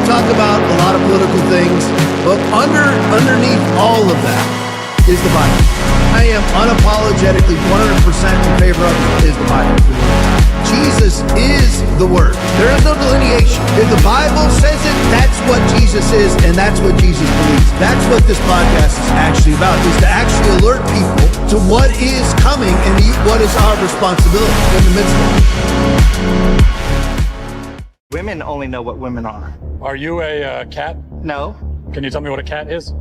Talk about a lot of political things, but underneath all of that is the Bible. I am unapologetically 100% in favor of it, is the Bible. Jesus is the Word. There is no delineation. If the Bible says it, that's what Jesus is, and that's what Jesus believes. That's what this podcast is actually about, is to actually alert people to what is coming and what is our responsibility in the midst of it. Women only know what women are. Are you a cat? No. Can you tell me what a cat is?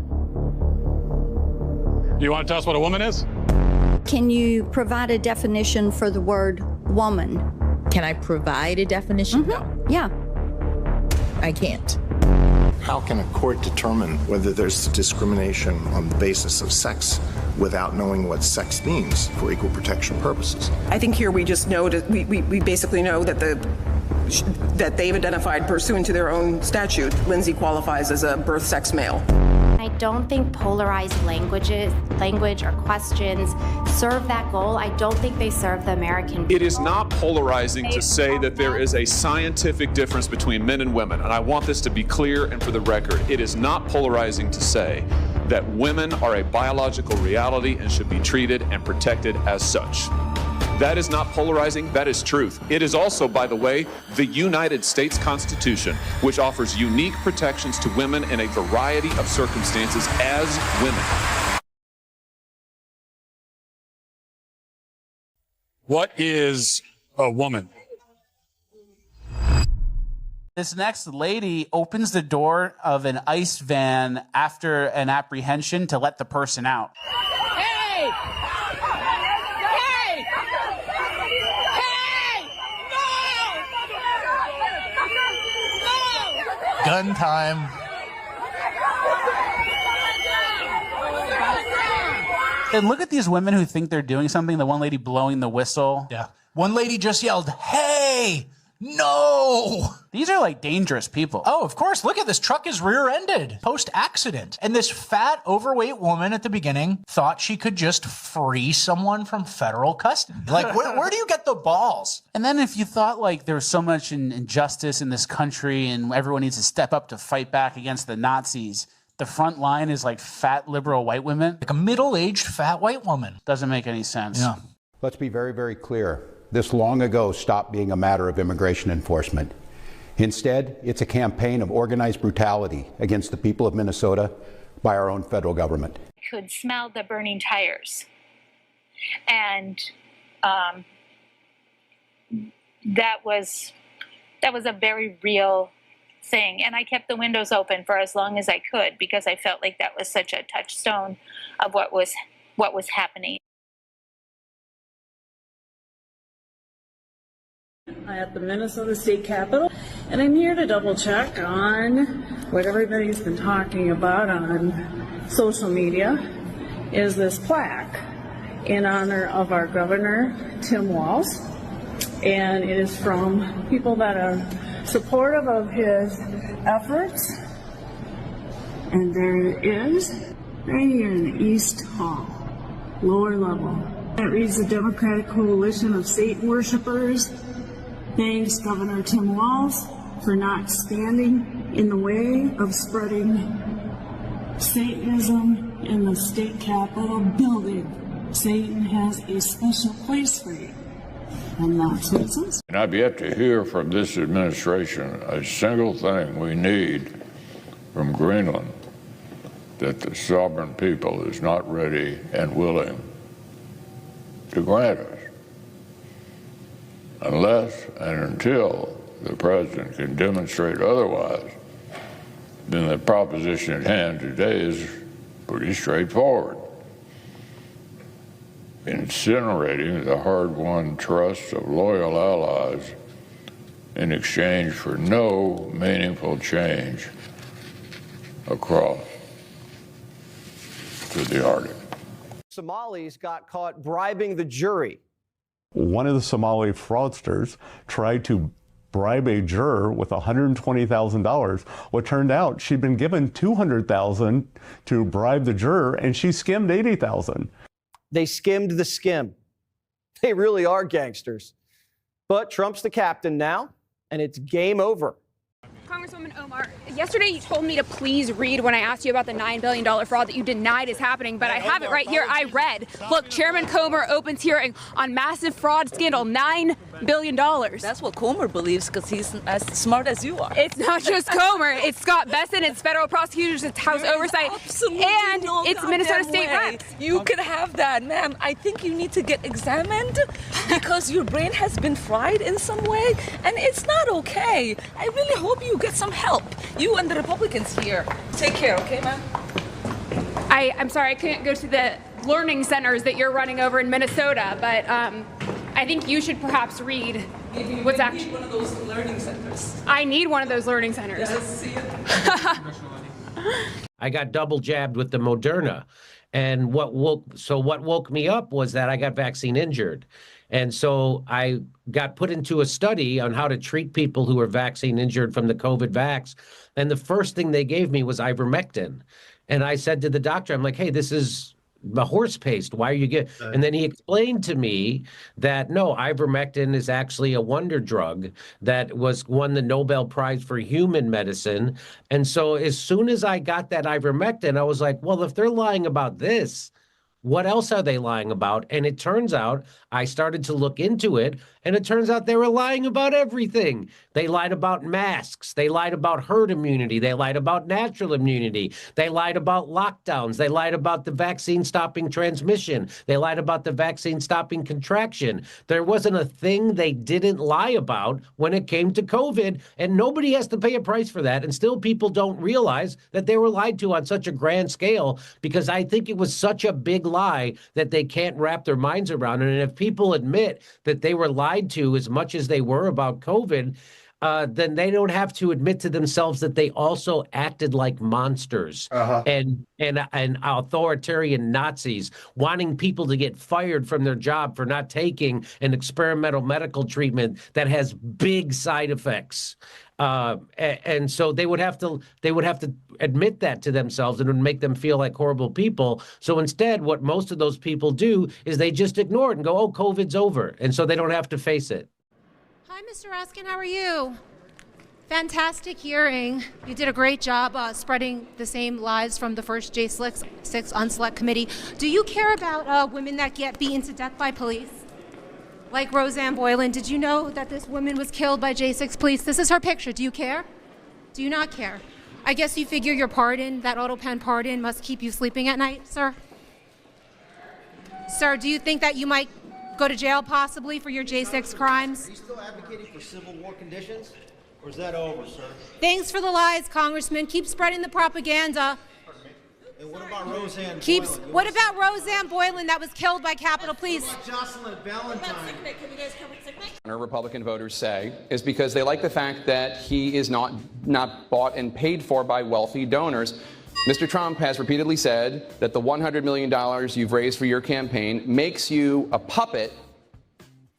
Do you want to tell us what a woman is? Can you provide a definition for the word woman? Can I provide a definition? No. Yeah. I can't. How can a court determine whether there's discrimination on the basis of sex without knowing what sex means for equal protection purposes? I think here we just know that we basically know that that they've identified, pursuant to their own statute, Lindsay qualifies as a birth sex male. I don't think polarized language or questions serve that goal. I don't think they serve the American people. It is not polarizing to say that there is a scientific difference between men and women, and I want this to be clear and for the record. It is not polarizing to say that women are a biological reality and should be treated and protected as such. That is not polarizing, that is truth. It is also, by the way, the United States Constitution, which offers unique protections to women in a variety of circumstances as women. What is a woman? This next lady opens the door of an ICE van after an apprehension to let the person out. Hey! Gun time. And look at these women who think they're doing something. The one lady blowing the whistle. Yeah. One lady just yelled, "Hey, no!" These are like dangerous people. Oh, of course. Look at this truck is rear-ended post-accident. And this fat, overweight woman at the beginning thought she could just free someone from federal custody. Like, where do you get the balls? And then if you thought like there was so much injustice in this country and everyone needs to step up to fight back against the Nazis, the front line is like fat liberal white women. Like a middle-aged fat white woman. Doesn't make any sense. Yeah. Let's be very, very clear. This long ago stopped being a matter of immigration enforcement. Instead, it's a campaign of organized brutality against the people of Minnesota by our own federal government. Could smell the burning tires. And that was a very real thing. And I kept the windows open for as long as I could because I felt like that was such a touchstone of what was happening. At the Minnesota State Capitol, and I'm here to double check on what everybody's been talking about on social media, is this plaque in honor of our governor, Tim Walz, and it is from people that are supportive of his efforts, and there it is, right here in the East Hall, lower level. It reads, "The Democratic Coalition of Satan Worshippers thanks Governor Tim Walz for not standing in the way of spreading Satanism in the state capitol building. Satan has a special place for you." And that's what it says. And I've yet to hear from this administration a single thing we need from Greenland that the sovereign people is not ready and willing to grant us. Unless and until the president can demonstrate otherwise, then the proposition at hand today is pretty straightforward. Incinerating the hard-won trust of loyal allies in exchange for no meaningful change across to the Arctic. Somalis got caught bribing the jury One of the Somali fraudsters tried to bribe a juror with $120,000. What turned out, she'd been given $200,000 to bribe the juror, and she skimmed $80,000. They skimmed the skim. They really are gangsters. But Trump's the captain now, and it's game over. Congresswoman Omar, yesterday you told me to please read when I asked you about the $9 billion fraud that you denied is happening, but I have it right here. I read. Look, Chairman Comer opens hearing on massive fraud scandal, $9 billion. That's what Comer believes because he's as smart as you are. It's not just Comer. It's Scott Besson, it's federal prosecutors, it's House Oversight, and it's Minnesota State reps. You can have that, ma'am. I think you need to get examined because your brain has been fried in some way, and it's not okay. I really hope you get some help. You and the Republicans here. Take care, okay, ma'am? I'm sorry, I couldn't go to the learning centers that you're running over in Minnesota, but I think you should perhaps read what's actually one of those learning centers. I need one of those learning centers. Yes, see it. I got double jabbed with the Moderna, and what woke me up was that I got vaccine injured. And so I got put into a study on how to treat people who were vaccine injured from the COVID vax. And the first thing they gave me was ivermectin. And I said to the doctor, I'm like, hey, this is the horse paste. Why are you getting? And then he explained to me that no, ivermectin is actually a wonder drug that won the Nobel Prize for human medicine. And so as soon as I got that ivermectin, I was like, well, if they're lying about this, what else are they lying about? And it turns out I started to look into it, and it turns out they were lying about everything. They lied about masks. They lied about herd immunity. They lied about natural immunity. They lied about lockdowns. They lied about the vaccine stopping transmission. They lied about the vaccine stopping contraction. There wasn't a thing they didn't lie about when it came to COVID, and nobody has to pay a price for that. And still people don't realize that they were lied to on such a grand scale, because I think it was such a big lie that they can't wrap their minds around it. And if people admit that they were lied to as much as they were about COVID, then they don't have to admit to themselves that they also acted like monsters and authoritarian Nazis, wanting people to get fired from their job for not taking an experimental medical treatment that has big side effects. And so they would have to admit that to themselves, and it would make them feel like horrible people. So instead, what most of those people do is they just ignore it and go, oh, COVID's over. And so they don't have to face it. Hi, Mr. Raskin. How are you? Fantastic hearing. You did a great job spreading the same lies from the first J6 on Select Committee. Do you care about women that get beaten to death by police? Like Roseanne Boylan, did you know that this woman was killed by J6 police? This is her picture. Do you care? Do you not care? I guess you figure your pardon, that auto pen pardon, must keep you sleeping at night, sir? Sir, do you think that you might go to jail possibly for your J6 crimes? Are you still advocating for civil war conditions? Or is that over, sir? Thanks for the lies, Congressman. Keep spreading the propaganda. And what about Roseanne Boylan? What about Roseanne Boylan that was killed by Capitol Police? What about Jocelyn Valentine? Republican voters say is because they like the fact that he is not bought and paid for by wealthy donors. Mr. Trump has repeatedly said that the $100 million you've raised for your campaign makes you a puppet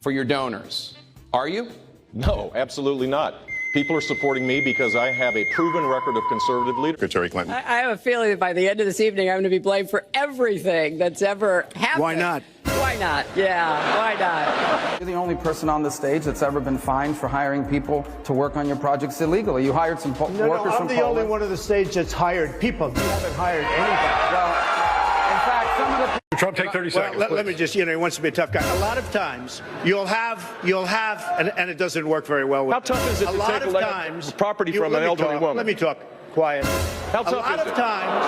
for your donors. Are you? No, absolutely not. People are supporting me because I have a proven record of conservative leadership. Secretary Clinton. I have a feeling that by the end of this evening, I'm going to be blamed for everything that's ever happened. Why not? Why not? Yeah, why not? You're the only person on the stage that's ever been fined for hiring people to work on your projects illegally. You hired some workers from Poland. I'm the only one on the stage that's hired people. You haven't hired anybody. Well, in fact, some of the Trump, take 30 seconds. Let me just, he wants to be a tough guy. A lot of times, you'll have, and it doesn't work very well with How tough is it to take a property from an elderly woman? Let me talk. Quiet. How tough is it? A lot of times,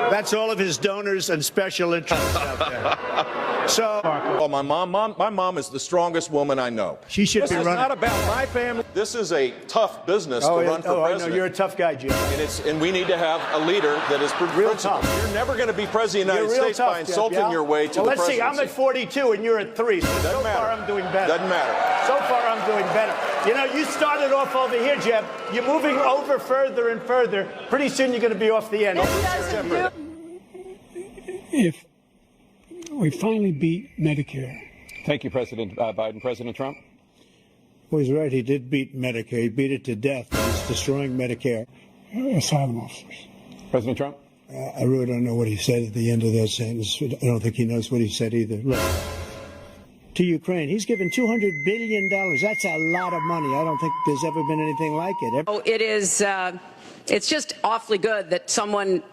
that's all of his donors and special interests out there. So, well, my mom is the strongest woman I know. She should be running. This is not about my family. This is a tough business to run for president. I know. You're a tough guy, Jim. And we need to have a leader that is real tough. You're never going to be president of the United States by insulting your way to the presidency. Let's see. I'm at 42 and you're at 3. So far, I'm doing better. Doesn't matter. So far, I'm doing better. You started off over here, Jeb. You're moving over further and further. Pretty soon, you're going to be off the end. if we finally beat Medicare. Thank you, President Biden. President Trump? Well, he's right. He did beat Medicare. He beat it to death. He's destroying Medicare. Asylum officers. President Trump? I really don't know what he said at the end of that sentence. I don't think he knows what he said either. Look, to Ukraine, he's given $200 billion. That's a lot of money. I don't think there's ever been anything like it. Oh, it is. It's just awfully good that someone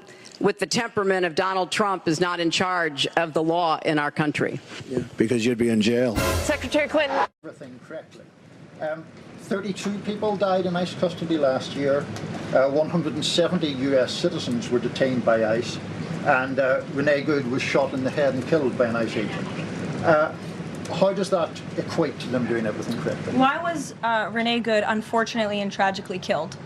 with the temperament of Donald Trump is not in charge of the law in our country. Yeah, because you'd be in jail. Secretary Clinton. Everything correctly. 32 people died in ICE custody last year. 170 U.S. citizens were detained by ICE. And Renee Good was shot in the head and killed by an ICE agent. How does that equate to them doing everything correctly? Why was Renee Good unfortunately and tragically killed?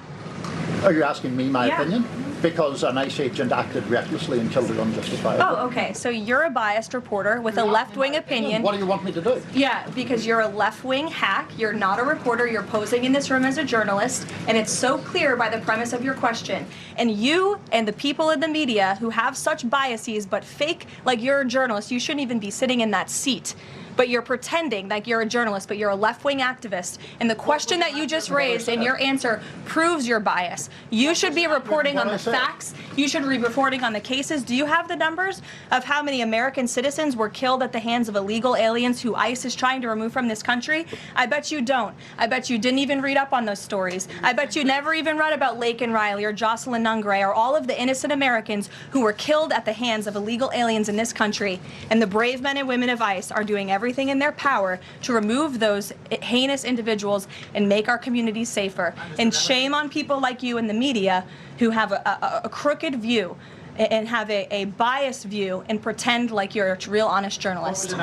Are you asking me my opinion? Because an ICE agent acted recklessly and killed her unjustifiably. Oh, okay. So you're a biased reporter with a left-wing opinion. What do you want me to do? Yeah, because you're a left-wing hack. You're not a reporter. You're posing in this room as a journalist, and it's so clear by the premise of your question. And you and the people in the media who have such biases but fake like you're a journalist, you shouldn't even be sitting in that seat. But you're pretending like you're a journalist, but you're a left-wing activist. And the question that you just raised and your answer proves your bias. You should be reporting on the facts. You should be reporting on the cases. Do you have the numbers of how many American citizens were killed at the hands of illegal aliens who ICE is trying to remove from this country? I bet you don't. I bet you didn't even read up on those stories. I bet you never even read about Laken Riley or Jocelyn Nungray or all of the innocent Americans who were killed at the hands of illegal aliens in this country. And the brave men and women of ICE are doing everything in their power to remove those heinous individuals and make our communities safer. And shame on people like you in the media who have a crooked view and have a biased view and pretend like you're a real honest journalist.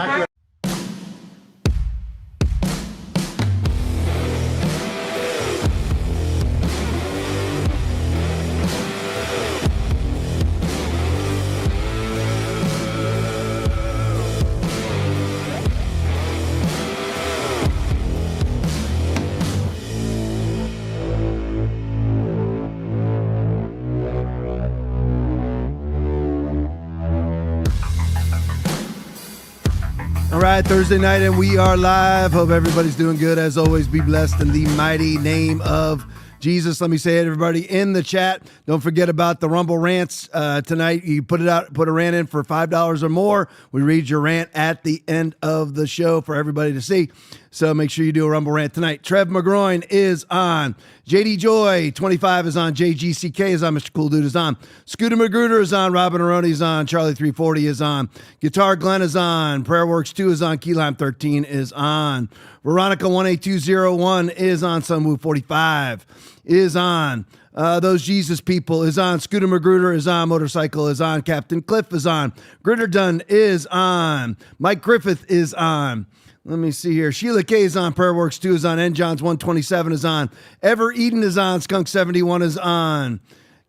All right, Thursday night, and we are live. Hope everybody's doing good. As always, be blessed in the mighty name of Jesus. Let me say it, everybody in the chat. Don't forget about the Rumble rants tonight. You put a rant in for $5 or more. We read your rant at the end of the show for everybody to see. So make sure you do a Rumble rant tonight. Trev McGroin is on. JD Joy 25 is on. JGCK is on. Mr. Cool Dude is on. Scooter Magruder is on. Robin Aroni is on. Charlie 340 is on. Guitar Glenn is on. Prayer Works 2 is on. Keylime 13 is on. Veronica 18201 is on. Sunwoo 45 is on. Those Jesus people is on. Scooter Magruder is on. Motorcycle is on. Captain Cliff is on. Gritterdun is on. Mike Griffith is on. Let me see here. Sheila K is on. Prayer Works 2 is on. N. Johns 127 is on. Ever Eden is on. Skunk 71 is on.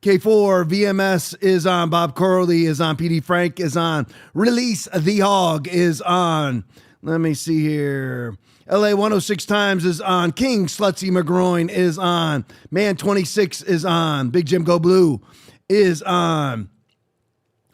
K4 VMS is on. Bob Corley is on. PD Frank is on. Release the Hog is on. Let me see here. LA 106 Times is on. King Slutsy McGroin is on. Man 26 is on. Big Jim Go Blue is on.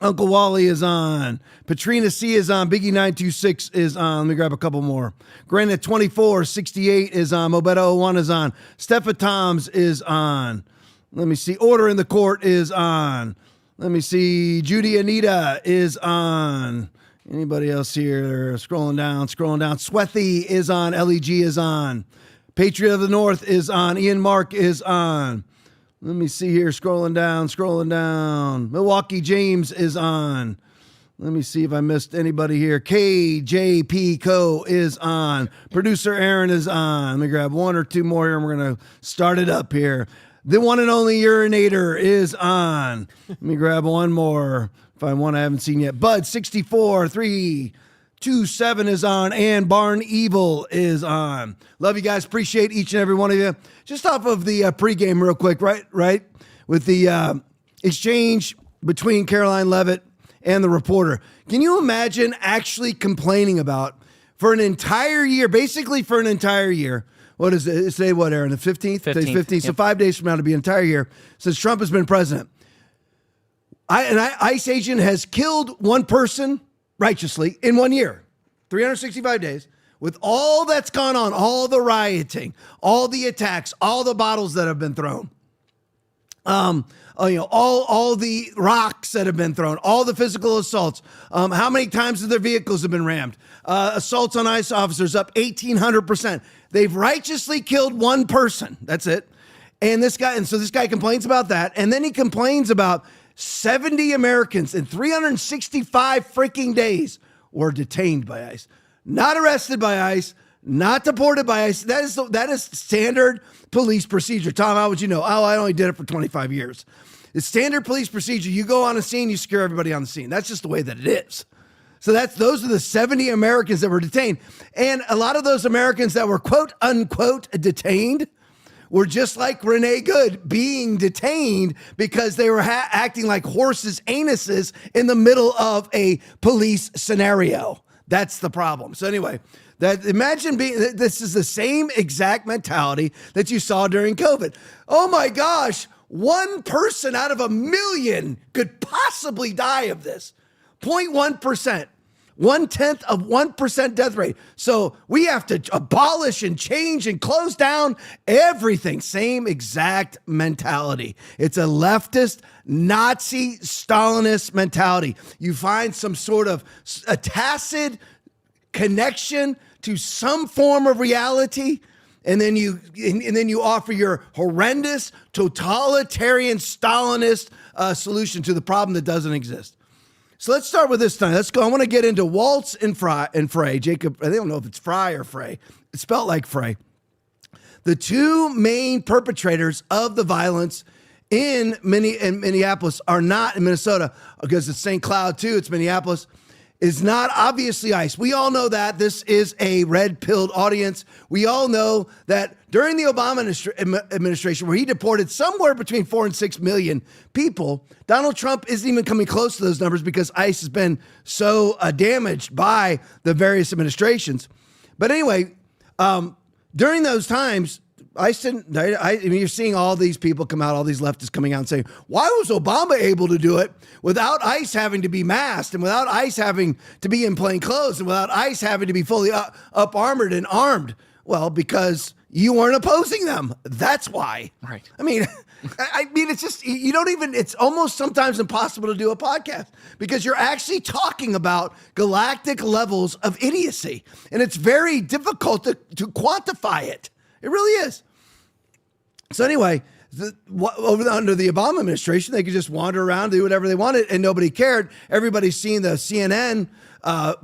Uncle Wally is on. Patrina C is on. Biggie 926 is on. Let me grab a couple more. Granite 2468 is on. Mobetta 01 is on. Steffa Toms is on. Let me see. Order in the Court is on. Let me see. Judy Anita is on. Anybody else here? Scrolling down. Swethy is on. LEG is on. Patriot of the North is on. Ian Mark is on. Let me see here. Scrolling down. Milwaukee James is on. Let me see if I missed anybody here. KJP Co is on. Producer Aaron is on. Let me grab one or two more here and we're going to start it up here. The one and only Urinator is on. Let me grab one more. Find one I haven't seen yet. Bud 64327 is on, and Barn Evil is on. Love you guys. Appreciate each and every one of you. Just off of the pregame real quick, right? With the exchange between Caroline Leavitt and the reporter. Can you imagine actually complaining about for an entire year, basically for an entire year? What is it? It's today, what, Aaron? The 15th? Today's 15th. Yep. So 5 days from now, to be an entire year since Trump has been president. An ICE agent has killed one person righteously in 1 year, 365 days, with all that's gone on, all the rioting, all the attacks, all the bottles that have been thrown, all the rocks that have been thrown, all the physical assaults, how many times their vehicles have been rammed, assaults on ICE officers up 1,800%. They've righteously killed one person. That's it. And this guy complains about that. And then he complains about 70 Americans in 365 freaking days were detained by ICE. Not arrested by ICE, not deported by ICE. That is standard police procedure. Tom, how would you know? Oh, I only did it for 25 years. It's standard police procedure. You go on a scene, you secure everybody on the scene. That's just the way that it is. So those are the 70 Americans that were detained. And a lot of those Americans that were quote unquote detained were just like Renee Good being detained because they were acting like horses' anuses in the middle of a police scenario. That's the problem. So anyway, this is the same exact mentality that you saw during COVID. Oh my gosh, one person out of a million could possibly die of this. 0.1%. 0.1% death rate. So we have to abolish and change and close down everything. Same exact mentality. It's a leftist, Nazi, Stalinist mentality. You find some sort of a tacit connection to some form of reality, and then you offer your horrendous, totalitarian, Stalinist solution to the problem that doesn't exist. So let's start with this time. Let's go. I want to get into Waltz and Frey. Jacob, I don't know if it's Fry or Frey. It's spelled like Frey. The two main perpetrators of the violence in Minneapolis are not in Minnesota, because it's St. Cloud too. It's Minneapolis. Is not obviously ICE. We all know that. This is a red-pilled audience. We all know that during the Obama administration, where he deported somewhere between 4 and 6 million people, Donald Trump isn't even coming close to those numbers because ICE has been so damaged by the various administrations. But anyway, during those times, ICE didn't. You're seeing all these people come out, all these leftists coming out and saying, why was Obama able to do it without ICE having to be masked and without ICE having to be in plain clothes and without ICE having to be fully up armored and armed? Well, because you weren't opposing them. That's why. Right. I mean, it's just, you don't even, it's almost sometimes impossible to do a podcast because you're actually talking about galactic levels of idiocy. And it's very difficult to quantify it. It really is. So anyway, under the Obama administration, they could just wander around, do whatever they wanted, and nobody cared. Everybody's seen the CNN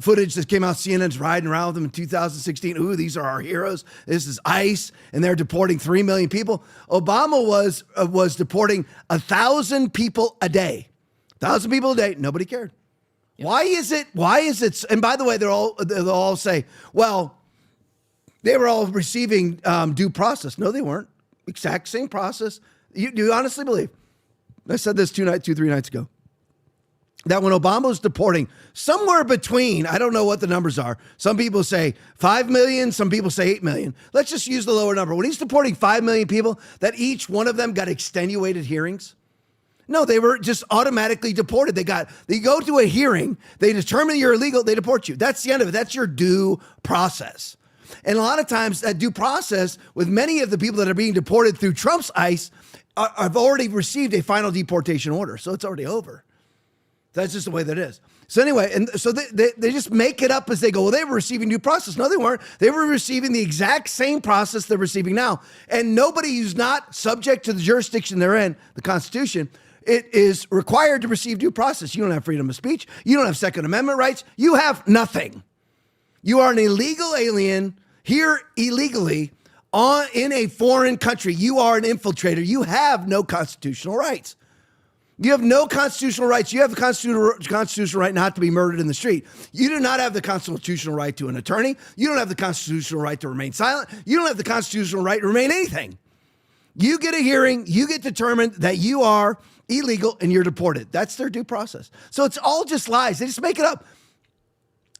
footage that came out. CNN's riding around with them in 2016. Ooh, these are our heroes. This is ICE, and they're deporting 3 million people. Obama was deporting 1,000 people a day. 1,000 people a day. Nobody cared. Yep. Why is it? And by the way, they'll all say, well, they were all receiving due process. No, they weren't. Exact same process. Do you honestly believe? I said this 3 nights ago. That when Obama was deporting somewhere between, I don't know what the numbers are. Some people say 5 million. Some people say 8 million. Let's just use the lower number. When he's deporting 5 million people, that each one of them got extenuated hearings. No, they were just automatically deported. They go to a hearing. They determine you're illegal. They deport you. That's the end of it. That's your due process. And a lot of times that due process with many of the people that are being deported through Trump's ICE have already received a final deportation order. So it's already over. That's just the way that is. So anyway, and so they just make it up as they go. Well, they were receiving due process. No, they weren't. They were receiving the exact same process they're receiving now. And nobody who's not subject to the jurisdiction they're in, the Constitution, it is required to receive due process. You don't have freedom of speech. You don't have Second Amendment rights. You have nothing. You are an illegal alien here illegally in a foreign country. You are an infiltrator. You have no constitutional rights. You have no constitutional rights. You have the constitutional right not to be murdered in the street. You do not have the constitutional right to an attorney. You don't have the constitutional right to remain silent. You don't have the constitutional right to remain anything. You get a hearing. You get determined that you are illegal and you're deported. That's their due process. So it's all just lies. They just make it up.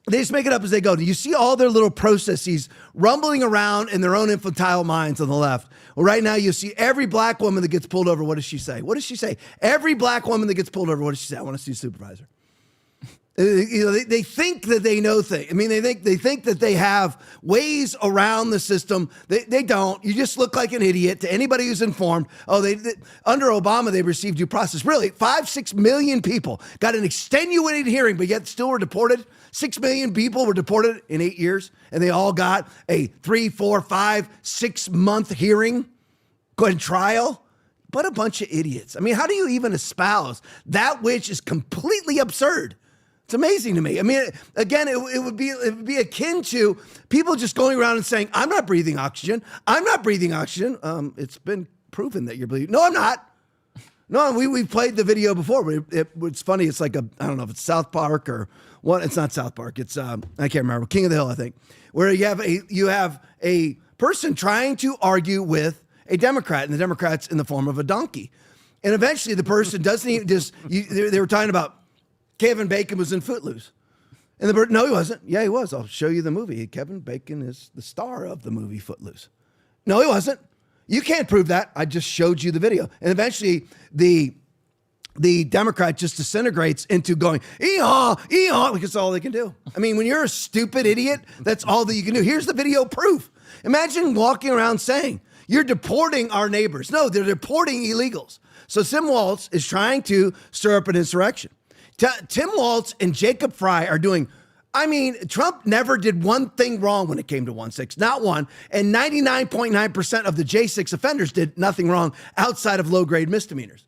They just make it up as they go. You see all their little processes rumbling around in their own infantile minds on the left. Well, right now you see every black woman that gets pulled over. What does she say? What does she say? Every black woman that gets pulled over, what does she say? I want to see a supervisor. They think that they know things. I mean, they think that they have ways around the system. They don't. You just look like an idiot to anybody who's informed. Under Obama, they received due process. Really, 5-6 million people got an extenuated hearing, but yet still were deported. 6 million people were deported in 8 years, and they all got a 3, 4, 5, 6 month hearing and trial. What a bunch of idiots. I mean, how do you even espouse that which is completely absurd? It's amazing to me. I mean, again, it would be akin to people just going around and saying, I'm not breathing oxygen. I'm not breathing oxygen. It's been proven that you're breathing. No, I'm not. No, we've played the video before. It's funny. It's like I don't know if it's South Park or what. It's not South Park. It's, I can't remember. King of the Hill, I think, where you have a person trying to argue with a Democrat, and the Democrat's in the form of a donkey. And eventually the person doesn't even they were talking about Kevin Bacon was in Footloose. And no, he wasn't. Yeah, he was. I'll show you the movie. Kevin Bacon is the star of the movie Footloose. No, he wasn't. You can't prove that. I just showed you the video. And eventually the Democrat just disintegrates into going, ee-haw, ee-haw, because that's all they can do. I mean, when you're a stupid idiot, that's all that you can do. Here's the video proof. Imagine walking around saying, you're deporting our neighbors. No, they're deporting illegals. So Tim Walz is trying to stir up an insurrection. Tim Walz and Jacob Fry are doing, I mean, Trump never did one thing wrong when it came to 1-6, not one. And 99.9% of the J6 offenders did nothing wrong outside of low-grade misdemeanors.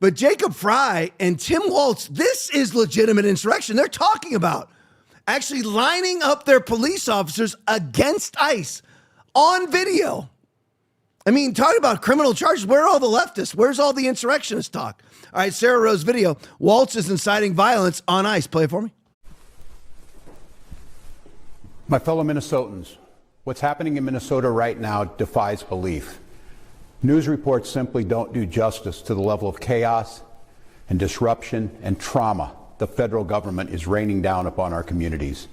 But Jacob Fry and Tim Walz, this is legitimate insurrection. They're talking about actually lining up their police officers against ICE on video. I mean, talking about criminal charges, where are all the leftists? Where's all the insurrectionist talk? All right, Sarah Rose video. Walz is inciting violence on ICE. Play it for me. My fellow Minnesotans, what's happening in Minnesota right now defies belief. News reports simply don't do justice to the level of chaos and disruption and trauma the federal government is raining down upon our communities.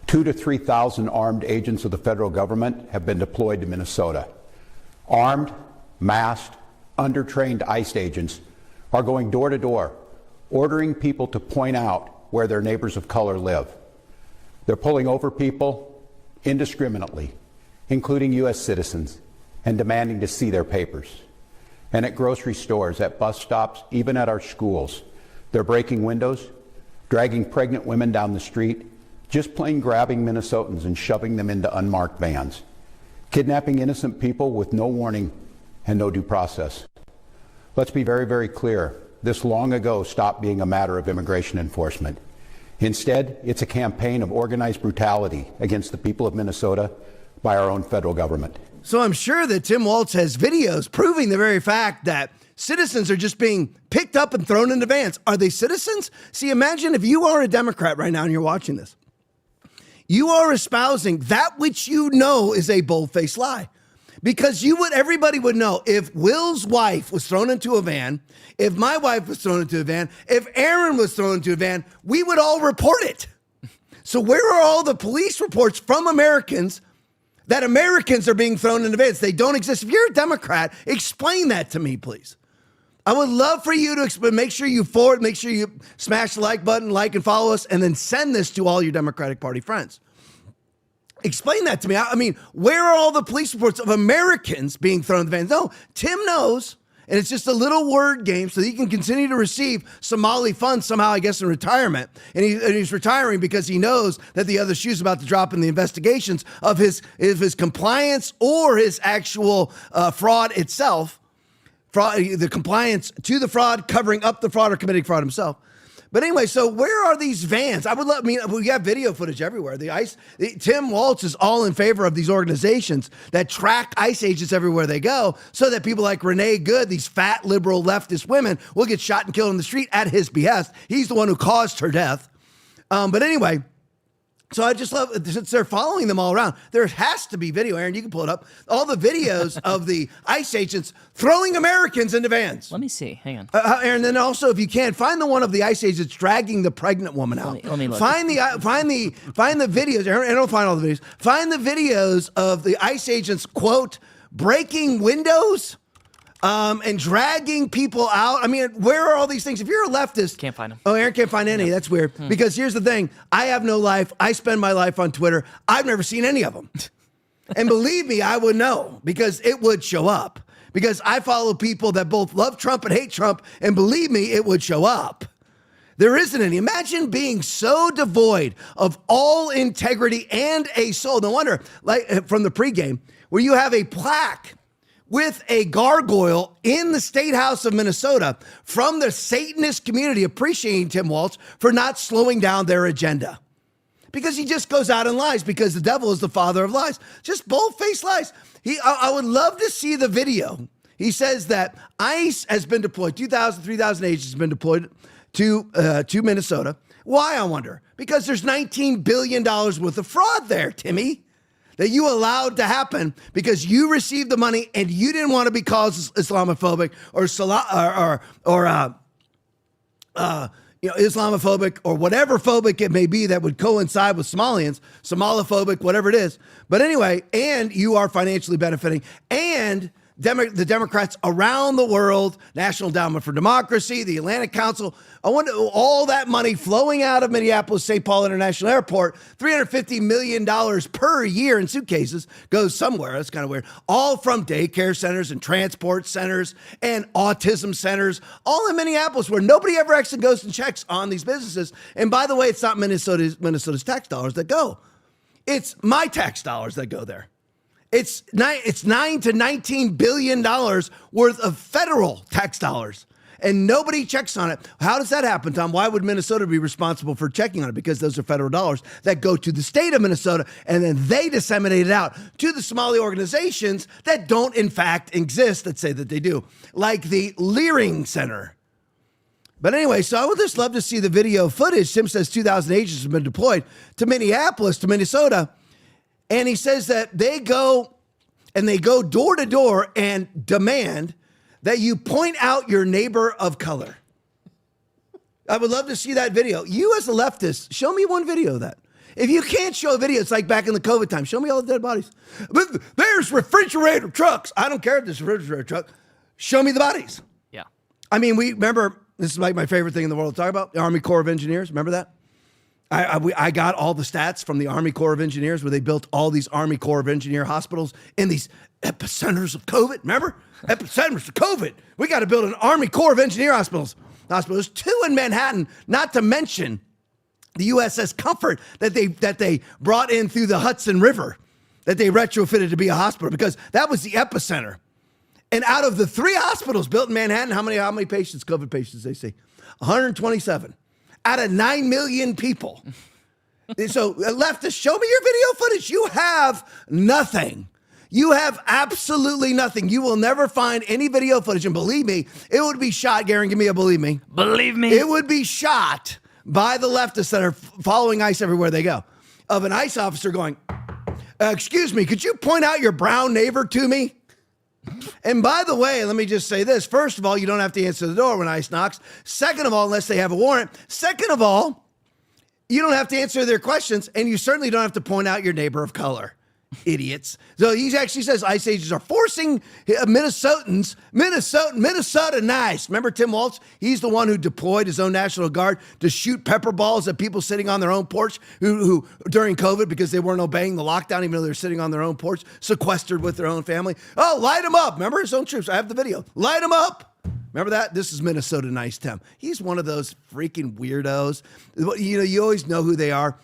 2,000 to 3,000 armed agents of the federal government have been deployed to Minnesota. Armed, masked, undertrained ICE agents are going door to door, ordering people to point out where their neighbors of color live. They're pulling over people indiscriminately, including U.S. citizens, and demanding to see their papers. And at grocery stores, at bus stops, even at our schools, they're breaking windows, dragging pregnant women down the street, just plain grabbing Minnesotans and shoving them into unmarked vans, kidnapping innocent people with no warning and no due process. Let's be very, very clear. This long ago stopped being a matter of immigration enforcement. Instead, it's a campaign of organized brutality against the people of Minnesota by our own federal government. So I'm sure that Tim Walz has videos proving the very fact that citizens are just being picked up and thrown into vans. Are they citizens? See, imagine if you are a Democrat right now and you're watching this. You are espousing that which you know is a bold-faced lie. Because everybody would know if Will's wife was thrown into a van, if my wife was thrown into a van, if Aaron was thrown into a van, we would all report it. So where are all the police reports from Americans that Americans are being thrown into vans? They don't exist. If you're a Democrat, explain that to me, please. I would love for you to explain. Make sure you forward, make sure you smash the like button, like and follow us, and then send this to all your Democratic Party friends. Explain that to me. I mean, where are all the police reports of Americans being thrown in the vans? No, Tim knows, and it's just a little word game so that he can continue to receive Somali funds somehow, I guess, in retirement. And he's retiring because he knows that the other shoe's about to drop in the investigations of his compliance or his actual fraud itself. The compliance to the fraud, covering up the fraud, or committing fraud himself. But anyway, so where are these vans? We have video footage everywhere. Tim Walz is all in favor of these organizations that track ICE agents everywhere they go so that people like Renee Good, these fat liberal leftist women, will get shot and killed in the street at his behest. He's the one who caused her death. But anyway, So I just love, since they're following them all around, there has to be video. Aaron, you can pull it up. All the videos of the ICE agents throwing Americans into vans. Let me see. Hang on. Aaron, then also, if you can, find the one of the ICE agents dragging the pregnant woman out. Let me look. Find the videos. Aaron, don't find all the videos. Find the videos of the ICE agents, quote, breaking windows. And dragging people out. I mean, where are all these things? If you're a leftist. Can't find them. Oh, Aaron can't find any. That's weird. Because here's the thing. I have no life. I spend my life on Twitter. I've never seen any of them. And believe me, I would know because it would show up. Because I follow people that both love Trump and hate Trump. And believe me, it would show up. There isn't any. Imagine being so devoid of all integrity and a soul. No wonder, like from the pregame, where you have a plaque with a gargoyle in the State House of Minnesota from the Satanist community appreciating Tim Walz for not slowing down their agenda. Because he just goes out and lies because the devil is the father of lies. Just bold-faced lies. I would love to see the video. He says that ICE has been deployed, 2,000, 3,000 agents has been deployed to Minnesota. Why, I wonder? Because there's $19 billion worth of fraud there, Timmy, that you allowed to happen because you received the money and you didn't want to be called Islamophobic or Islamophobic or whatever phobic it may be that would coincide with Somalians, Somalophobic, whatever it is. But anyway, and you are financially benefiting, and the Democrats around the world, National Endowment for Democracy, the Atlantic Council, I wonder all that money flowing out of Minneapolis St. Paul International Airport, $350 million per year in suitcases goes somewhere. That's kind of weird. All from daycare centers and transport centers and autism centers, all in Minneapolis where nobody ever actually goes and checks on these businesses. And by the way, it's not Minnesota's tax dollars that go. It's my tax dollars that go there. It's $9 to $19 billion worth of federal tax dollars, and nobody checks on it. How does that happen, Tom? Why would Minnesota be responsible for checking on it? Because those are federal dollars that go to the state of Minnesota, and then they disseminate it out to the Somali organizations that don't, in fact, exist, that say that they do, like the Leering Center. But anyway, so I would just love to see the video footage. Tim says 2,000 agents have been deployed to Minneapolis, to Minnesota. And he says that they go door to door and demand that you point out your neighbor of color. I would love to see that video. You as a leftist, show me one video of that. If you can't show a video, it's like back in the COVID time. Show me all the dead bodies. But there's refrigerator trucks. I don't care if there's a refrigerator truck. Show me the bodies. Yeah. I mean, remember, this is like my favorite thing in the world to talk about, the Army Corps of Engineers. Remember that? I got all the stats from the Army Corps of Engineers where they built all these Army Corps of Engineer hospitals in these epicenters of COVID. Remember? Epicenters of COVID. We got to build an Army Corps of Engineer hospitals. There's 2 in Manhattan, not to mention the USS Comfort that they brought in through the Hudson River, that they retrofitted to be a hospital because that was the epicenter. And out of the 3 hospitals built in Manhattan, how many patients, COVID patients, they see? 127. Out of 9 million people. So leftists, show me your video footage. You have nothing. You have absolutely nothing. You will never find any video footage. And believe me, it would be shot. Garen, give me a believe me. Believe me. It would be shot by the leftists that are following ICE everywhere they go. Of an ICE officer going, excuse me, could you point out your brown neighbor to me? And by the way, let me just say this. First of all, you don't have to answer the door when ICE knocks. Second of all, unless they have a warrant. Second of all, you don't have to answer their questions, and you certainly don't have to point out your neighbor of color. Idiots. So he actually says ICE agents are forcing Minnesota nice. Remember Tim Walz? He's the one who deployed his own National Guard to shoot pepper balls at people sitting on their own porch who during COVID, because they weren't obeying the lockdown, even though they're sitting on their own porch, sequestered with their own family. Oh, light them up. Remember his own troops. I have the video. Light them up. Remember that? This is Minnesota nice, Tim. He's one of those freaking weirdos. You always know who they are.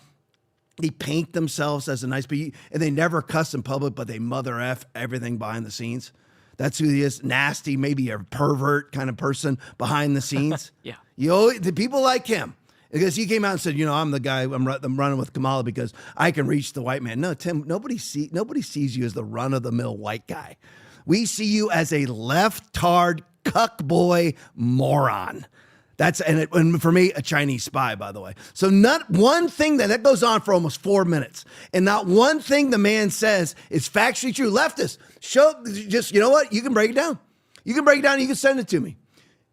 They paint themselves as a nice people, and they never cuss in public, but they mother F everything behind the scenes. That's who he is. Nasty, maybe a pervert kind of person behind the scenes. Yeah. The people like him, because he came out and said, I'm the guy, I'm running with Kamala because I can reach the white man. No, Tim, nobody sees you as the run-of-the-mill white guy. We see you as a left-tard cuck boy moron. And for me, a Chinese spy, by the way. So not one thing that goes on for almost 4 minutes. And not one thing the man says is factually true. Leftists, you know what? You can break it down. You can break it down. You can send it to me.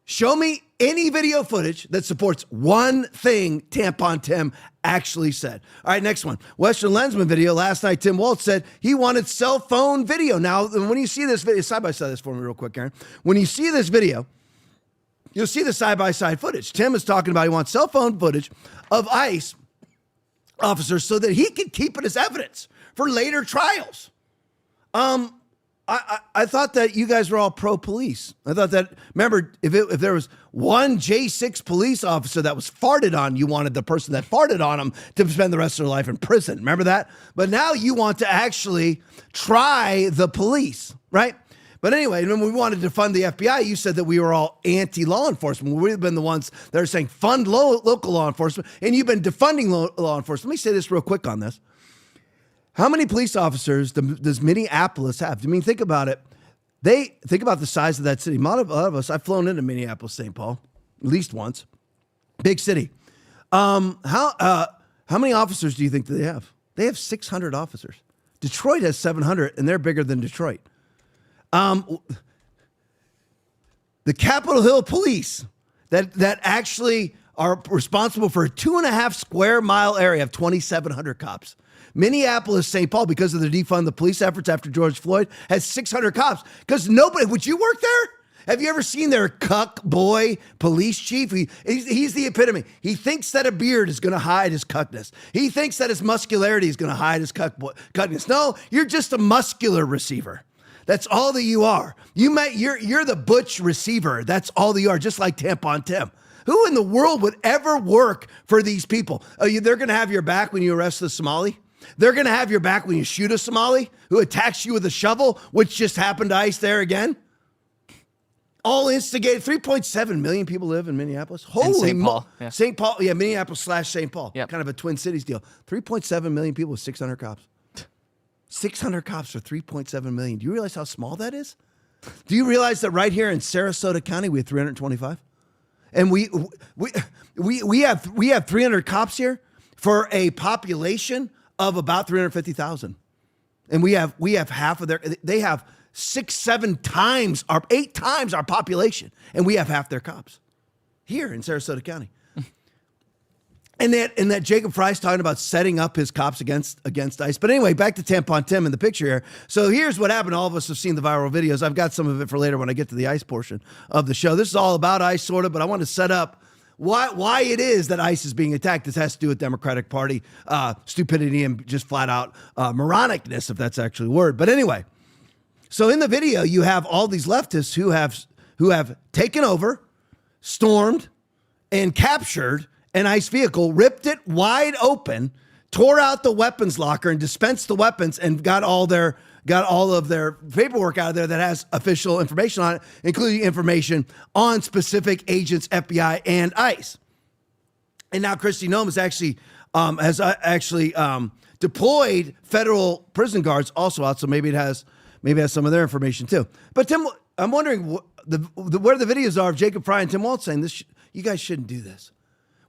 Show me any video footage that supports one thing Tampon Tim actually said. All right, next one. Western Lensman video. Last night, Tim Walz said he wanted cell phone video. Now, when you see this video, side by side this for me real quick, Aaron. When you see this video, you'll see the side-by-side footage. Tim is talking about he wants cell phone footage of ICE officers so that he can keep it as evidence for later trials. I thought that you guys were all pro-police. I thought that, remember, if there was one J6 police officer that was farted on, you wanted the person that farted on him to spend the rest of their life in prison. Remember that? But now you want to actually try the police, right? But anyway, when we wanted to fund the FBI, you said that we were all anti-law enforcement. We've been the ones that are saying fund local law enforcement, and you've been defunding law enforcement. Let me say this real quick on this. How many police officers does Minneapolis have? I mean, think about it. Think about the size of that city. A lot of us, I've flown into Minneapolis, St. Paul, at least once. Big city. How many officers do you think they have? They have 600 officers. Detroit has 700, and they're bigger than Detroit. The Capitol Hill police that actually are responsible for a 2.5 square mile area of 2,700 cops. Minneapolis, St. Paul, because of the defund the police efforts after George Floyd, has 600 cops. Because nobody, would you work there? Have you ever seen their cuck boy police chief? He's the epitome. He thinks that a beard is going to hide his cuckness. He thinks that his muscularity is going to hide his cuckness. No, you're just a muscular receiver. That's all that you are. You're the butch receiver. That's all that you are, just like Tampon Tim. Who in the world would ever work for these people? They're going to have your back when you arrest the Somali? They're going to have your back when you shoot a Somali who attacks you with a shovel, which just happened to ICE there again? All instigated. 3.7 million people live in Minneapolis. Holy St. Paul. Yeah. St. Paul, yeah, Minneapolis/St. Paul. Yep. Kind of a Twin Cities deal. 3.7 million people with 600 cops. 600 cops for 3.7 million. Do you realize how small that is? Do you realize that right here in Sarasota County we have 325? And we have 300 cops here for a population of about 350,000. And we have half of they have 8 times our population, and we have half their cops here in Sarasota County. And that Jacob Fry's talking about setting up his cops against ICE. But anyway, back to Tampon Tim in the picture here. So here's what happened. All of us have seen the viral videos. I've got some of it for later when I get to the ICE portion of the show. This is all about ICE, sort of, but I want to set up why it is that ICE is being attacked. This has to do with Democratic Party stupidity and just flat out moronicness, if that's actually a word. But anyway, so in the video, you have all these leftists who have taken over, stormed, and captured an ICE vehicle, ripped it wide open, tore out the weapons locker and dispensed the weapons, and got all of their paperwork out of there that has official information on it, including information on specific agents, FBI and ICE. And now Kristi Noem has deployed federal prison guards also out, so maybe it has some of their information too. But Tim, I'm wondering where the videos are of Jacob Fry and Tim Walz saying this. You guys shouldn't do this.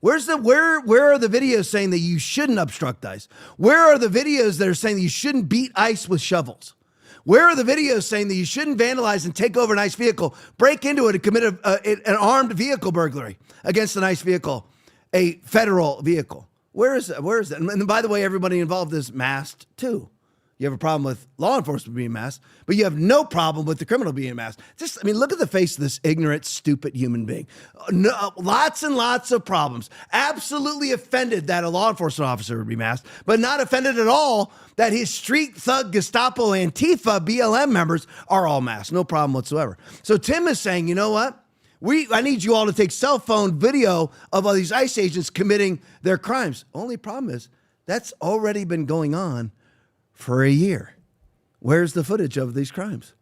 Where are the videos saying that you shouldn't obstruct ICE? Where are the videos that are saying that you shouldn't beat ICE with shovels? Where are the videos saying that you shouldn't vandalize and take over an ICE vehicle, break into it and commit an armed vehicle burglary against an ICE vehicle, a federal vehicle? Where is that? And by the way, everybody involved is masked too. You have a problem with law enforcement being masked, but you have no problem with the criminal being masked. Look at the face of this ignorant, stupid human being. Lots and lots of problems. Absolutely offended that a law enforcement officer would be masked, but not offended at all that his street thug, Gestapo, Antifa, BLM members are all masked. No problem whatsoever. So Tim is saying, you know what? I need you all to take cell phone video of all these ICE agents committing their crimes. Only problem is that's already been going on for a year. Where's the footage of these crimes?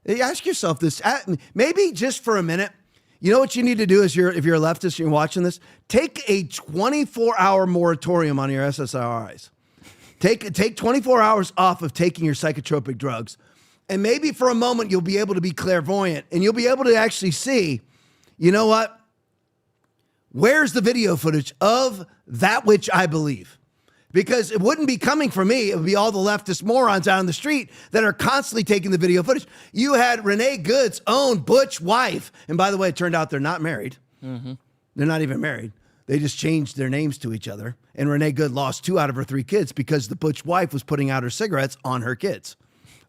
Ask yourself this, maybe just for a minute. You know what you need to do is if you're a leftist and you're watching this, take a 24-hour moratorium on your SSRIs. Take 24 hours off of taking your psychotropic drugs. And maybe for a moment, you'll be able to be clairvoyant and you'll be able to actually see, you know what? Where's the video footage of that which I believe? Because it wouldn't be coming from me. It would be all the leftist morons out on the street that are constantly taking the video footage. You had Renee Good's own butch wife. And by the way, it turned out they're not married. Mm-hmm. They're not even married. They just changed their names to each other. And Renee Good lost 2 out of her 3 kids because the butch wife was putting out her cigarettes on her kids.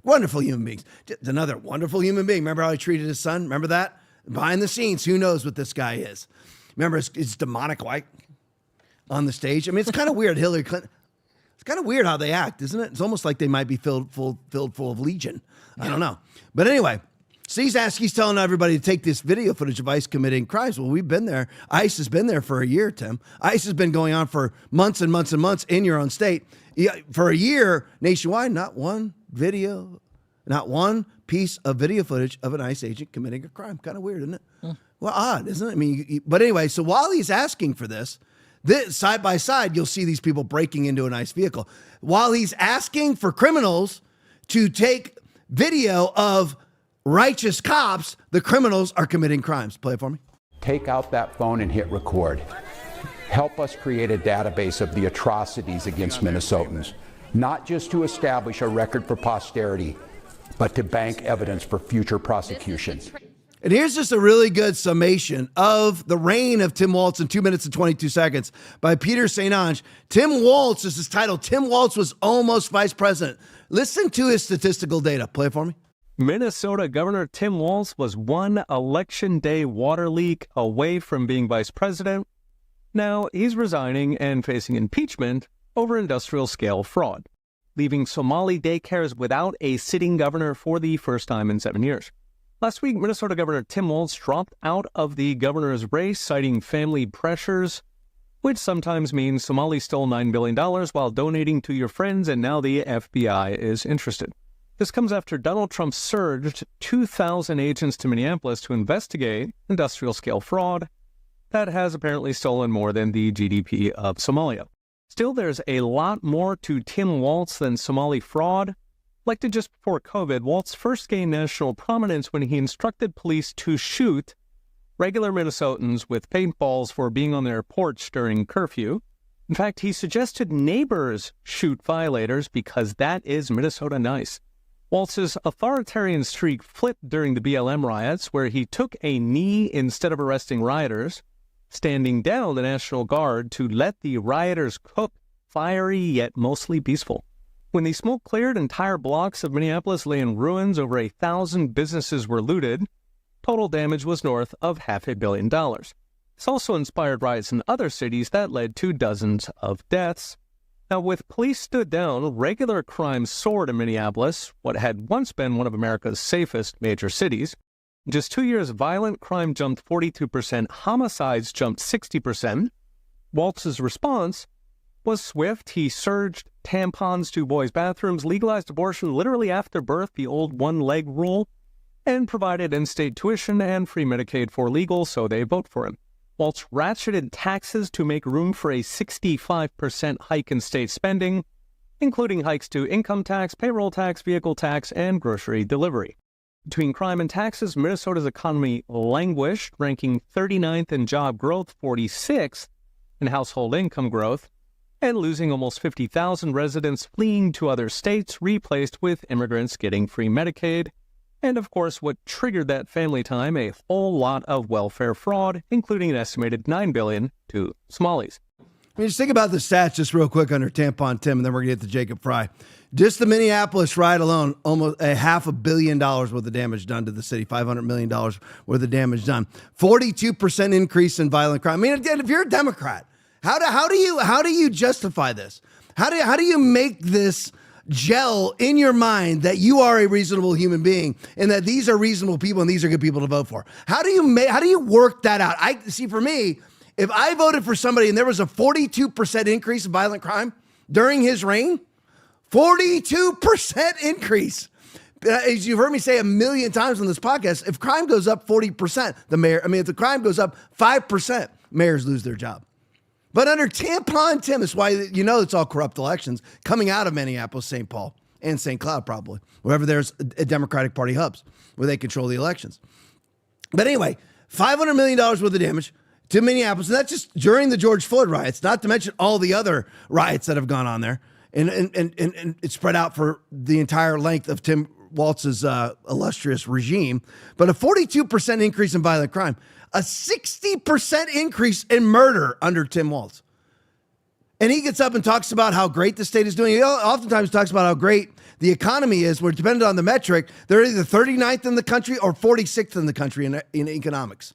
Wonderful human beings. Just another wonderful human being. Remember how he treated his son? Remember that? Behind the scenes, who knows what this guy is? Remember his demonic wife on the stage? I mean, it's kind of weird, Hillary Clinton. It's kind of weird how they act, isn't it? It's almost like they might be filled full of legion. I don't know. But anyway, so he's telling everybody to take this video footage of ICE committing crimes. Well, we've been there. ICE has been there for a year, Tim. ICE has been going on for months and months and months in your own state. For a year, nationwide, not one video, not one piece of video footage of an ICE agent committing a crime. Kind of weird, isn't it? Well, odd, isn't it? I mean, but anyway, so while he's asking for this, side by side, you'll see these people breaking into an ICE vehicle. While he's asking for criminals to take video of righteous cops, the criminals are committing crimes. Play it for me. Take out that phone and hit record. Help us create a database of the atrocities against Minnesotans, not just to establish a record for posterity, but to bank evidence for future prosecution. And here's just a really good summation of the reign of Tim Walz in 2 minutes and 22 seconds by Peter St. Onge. Tim Walz is his title. Tim Walz was almost vice president. Listen to his statistical data. Play it for me. Minnesota Governor Tim Walz was one election day water leak away from being vice president. Now he's resigning and facing impeachment over industrial scale fraud, leaving Somali daycares without a sitting governor for the first time in 7 years. Last week, Minnesota Governor Tim Walz dropped out of the governor's race, citing family pressures, which sometimes means Somali stole $9 billion while donating to your friends, and now the FBI is interested. This comes after Donald Trump surged 2,000 agents to Minneapolis to investigate industrial-scale fraud that has apparently stolen more than the GDP of Somalia. Still, there's a lot more to Tim Walz than Somali fraud. Elected just before COVID, Walz first gained national prominence when he instructed police to shoot regular Minnesotans with paintballs for being on their porch during curfew. In fact, he suggested neighbors shoot violators because that is Minnesota nice. Walz's authoritarian streak flipped during the BLM riots, where he took a knee instead of arresting rioters, standing down the National Guard to let the rioters cook, fiery yet mostly peaceful. When the smoke cleared, entire blocks of Minneapolis lay in ruins, over 1,000 businesses were looted. Total damage was north of $500 million. This also inspired riots in other cities that led to dozens of deaths. Now, with police stood down, regular crime soared in Minneapolis, what had once been one of America's safest major cities. In just 2 years, violent crime jumped 42%, homicides jumped 60%. Walz's response was swift. He surged tampons to boys' bathrooms, legalized abortion literally after birth, the old one-leg rule, and provided in-state tuition and free Medicaid for legal, so they vote for him. Walz ratcheted taxes to make room for a 65% hike in state spending, including hikes to income tax, payroll tax, vehicle tax, and grocery delivery. Between crime and taxes, Minnesota's economy languished, ranking 39th in job growth, 46th in household income growth, and losing almost 50,000 residents fleeing to other states, replaced with immigrants getting free Medicaid. And of course, what triggered that family time, a whole lot of welfare fraud, including an estimated $9 billion to Somalis. I mean, just think about the stats just real quick under Tampon Tim, and then we're going to get to Jacob Fry. Just the Minneapolis riot alone, almost $500 million worth of damage done to the city, $500 million worth of damage done. 42% increase in violent crime. I mean, again, if you're a Democrat, how do you justify this? How do you make this gel in your mind that you are a reasonable human being and that these are reasonable people and these are good people to vote for? How do you work that out? I see, for me, if I voted for somebody and there was a 42% increase in violent crime during his reign, 42% increase. As you've heard me say a million times on this podcast, if crime goes up 40%, if the crime goes up 5%, mayors lose their job. But under Tampon Tim, it's why it's all corrupt elections coming out of Minneapolis, St. Paul, and St. Cloud probably, wherever there's a Democratic Party hubs where they control the elections. But anyway, $500 million worth of damage. to Minneapolis. And that's just during the George Floyd riots, not to mention all the other riots that have gone on there. And it's spread out for the entire length of Tim Walz's illustrious regime. But a 42% increase in violent crime, a 60% increase in murder under Tim Walz. And he gets up and talks about how great the state is doing. He oftentimes talks about how great the economy is. We're dependent on the metric. They're either 39th in the country or 46th in the country in economics.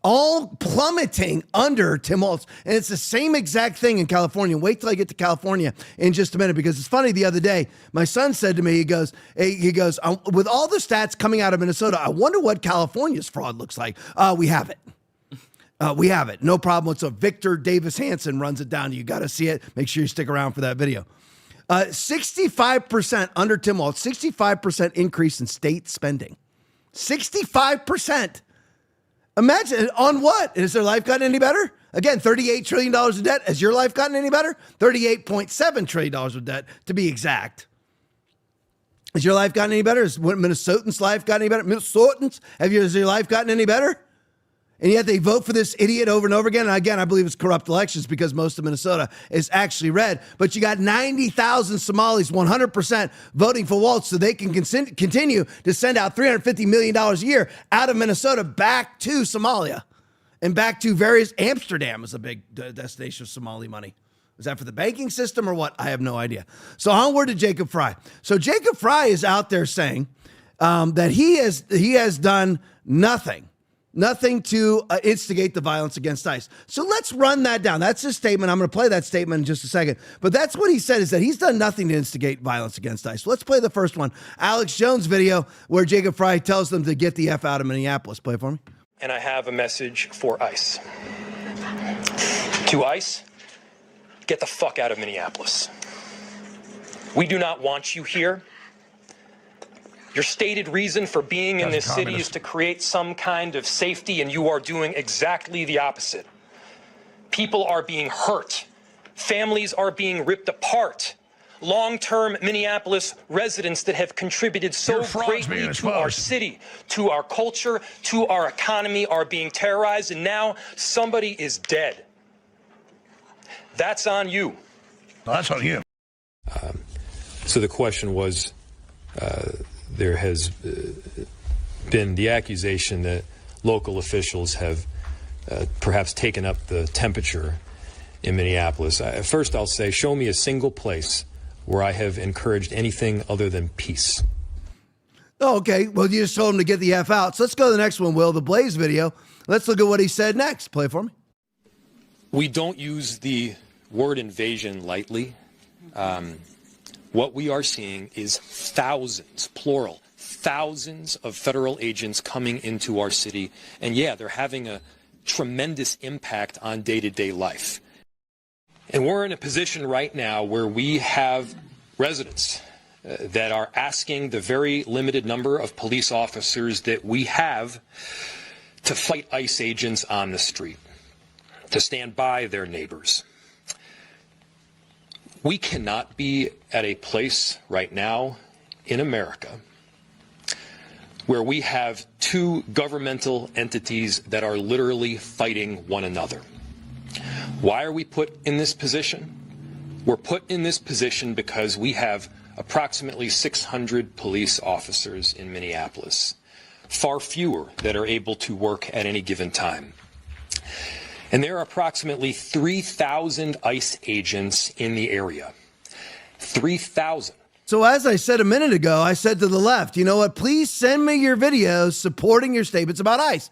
All plummeting under Tim Walz. And it's the same exact thing in California. Wait till I get to California in just a minute, because it's funny. The other day, my son said to me, he goes, with all the stats coming out of Minnesota, I wonder what California's fraud looks like. We have it. We have it. No problem. So Victor Davis Hanson runs it down. You got to see it. Make sure you stick around for that video. 65% under Tim Walz, 65% increase in state spending. 65%. Imagine on what? Has their life gotten any better? Again, $38 trillion in debt. Has your life gotten any better? $38.7 trillion of debt, to be exact. Has your life gotten any better? Has Minnesotans' life gotten any better? Minnesotans, has your life gotten any better? And yet they vote for this idiot over and over again. And again, I believe it's corrupt elections because most of Minnesota is actually red. But you got 90,000 Somalis, 100% voting for Walz so they can continue to send out $350 million a year out of Minnesota back to Somalia and back to various. Amsterdam is a big destination of Somali money. Is that for the banking system or what? I have no idea. So onward to Jacob Fry. So Jacob Fry is out there saying that he has done nothing to instigate the violence against ICE. So let's run that down. That's his statement. I'm going to play that statement in just a second. But that's what he said, is that he's done nothing to instigate violence against ICE. Let's play the first one. Alex Jones' video where Jacob Fry tells them to get the F out of Minneapolis. Play it for me. And I have a message for ICE. To ICE, get the fuck out of Minneapolis. We do not want you here. Your stated reason for being in this city is to create some kind of safety, and you are doing exactly the opposite. People are being hurt. Families are being ripped apart. Long-term Minneapolis residents that have contributed so greatly to our city, to our culture, to our economy are being terrorized, and now somebody is dead. That's on you. That's on you. So the question was, there has been the accusation that local officials have perhaps taken up the temperature in Minneapolis. First, I'll say, show me a single place where I have encouraged anything other than peace. Oh, okay. Well, you just told him to get the F out. So let's go to the next one, Will, the Blaze video. Let's look at what he said next. Play it for me. We don't use the word invasion lightly. What we are seeing is thousands, plural, thousands of federal agents coming into our city. And yeah, they're having a tremendous impact on day-to-day life. And we're in a position right now where we have residents that are asking the very limited number of police officers that we have to fight ICE agents on the street, to stand by their neighbors. We cannot be at a place right now in America where we have two governmental entities that are literally fighting one another. Why are we put in this position? We're put in this position because we have approximately 600 police officers in Minneapolis, far fewer that are able to work at any given time. And there are approximately 3,000 ICE agents in the area. 3,000. So as I said a minute ago, I said to the left, you know what? Please send me your videos supporting your statements about ICE.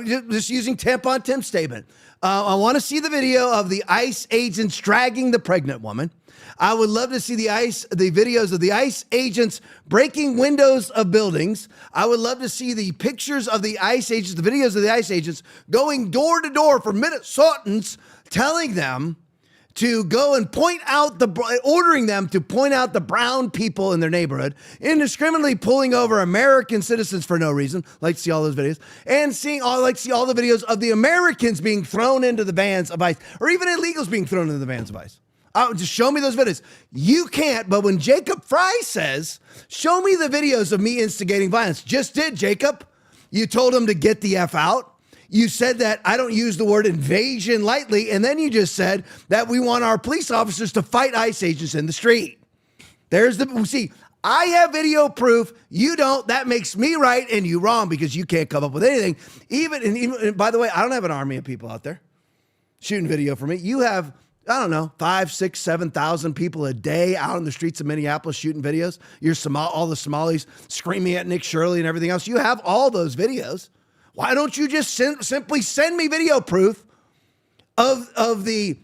Just using Tampon Tim's statement. I want to see the video of the ICE agents dragging the pregnant woman. I would love to see the videos of the ICE agents breaking windows of buildings. I would love to see the pictures of the ICE agents, the videos of the ICE agents going door to door for Minnesotans, telling them to go and ordering them to point out the brown people in their neighborhood, indiscriminately pulling over American citizens for no reason. Like to see all those videos, and like to see all the videos of the Americans being thrown into the vans of ICE, or even illegals being thrown into the vans of ICE. Just show me those videos. You can't, but when Jacob Fry says, show me the videos of me instigating violence, just did, Jacob. You told him to get the F out. You said that I don't use the word invasion lightly, and then you just said that we want our police officers to fight ICE agents in the street. See, I have video proof. You don't. That makes me right and you wrong because you can't come up with anything. And by the way, I don't have an army of people out there shooting video for me. You have, I don't know, 5, 6, 7,000 people a day out on the streets of Minneapolis shooting videos. All the Somalis screaming at Nick Shirley and everything else. You have all those videos. Why don't you just simply send me video proof of the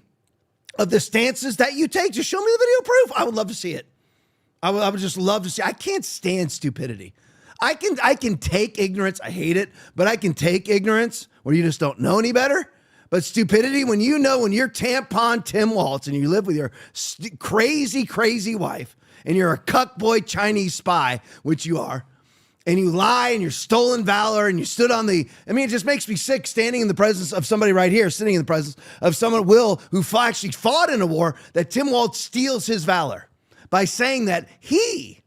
stances that you take? Just show me the video proof. I would love to see it. I would just love to see. I can't stand stupidity. I can take ignorance. I hate it, but I can take ignorance where you just don't know any better. But stupidity, when you're tampon Tim Waltz and you live with your crazy, crazy wife and you're a cuck boy Chinese spy, which you are, and you lie and you're stolen valor and you stood on it just makes me sick standing in the presence of somebody right here, sitting in the presence of someone, who actually fought in a war, that Tim Waltz steals his valor by saying that he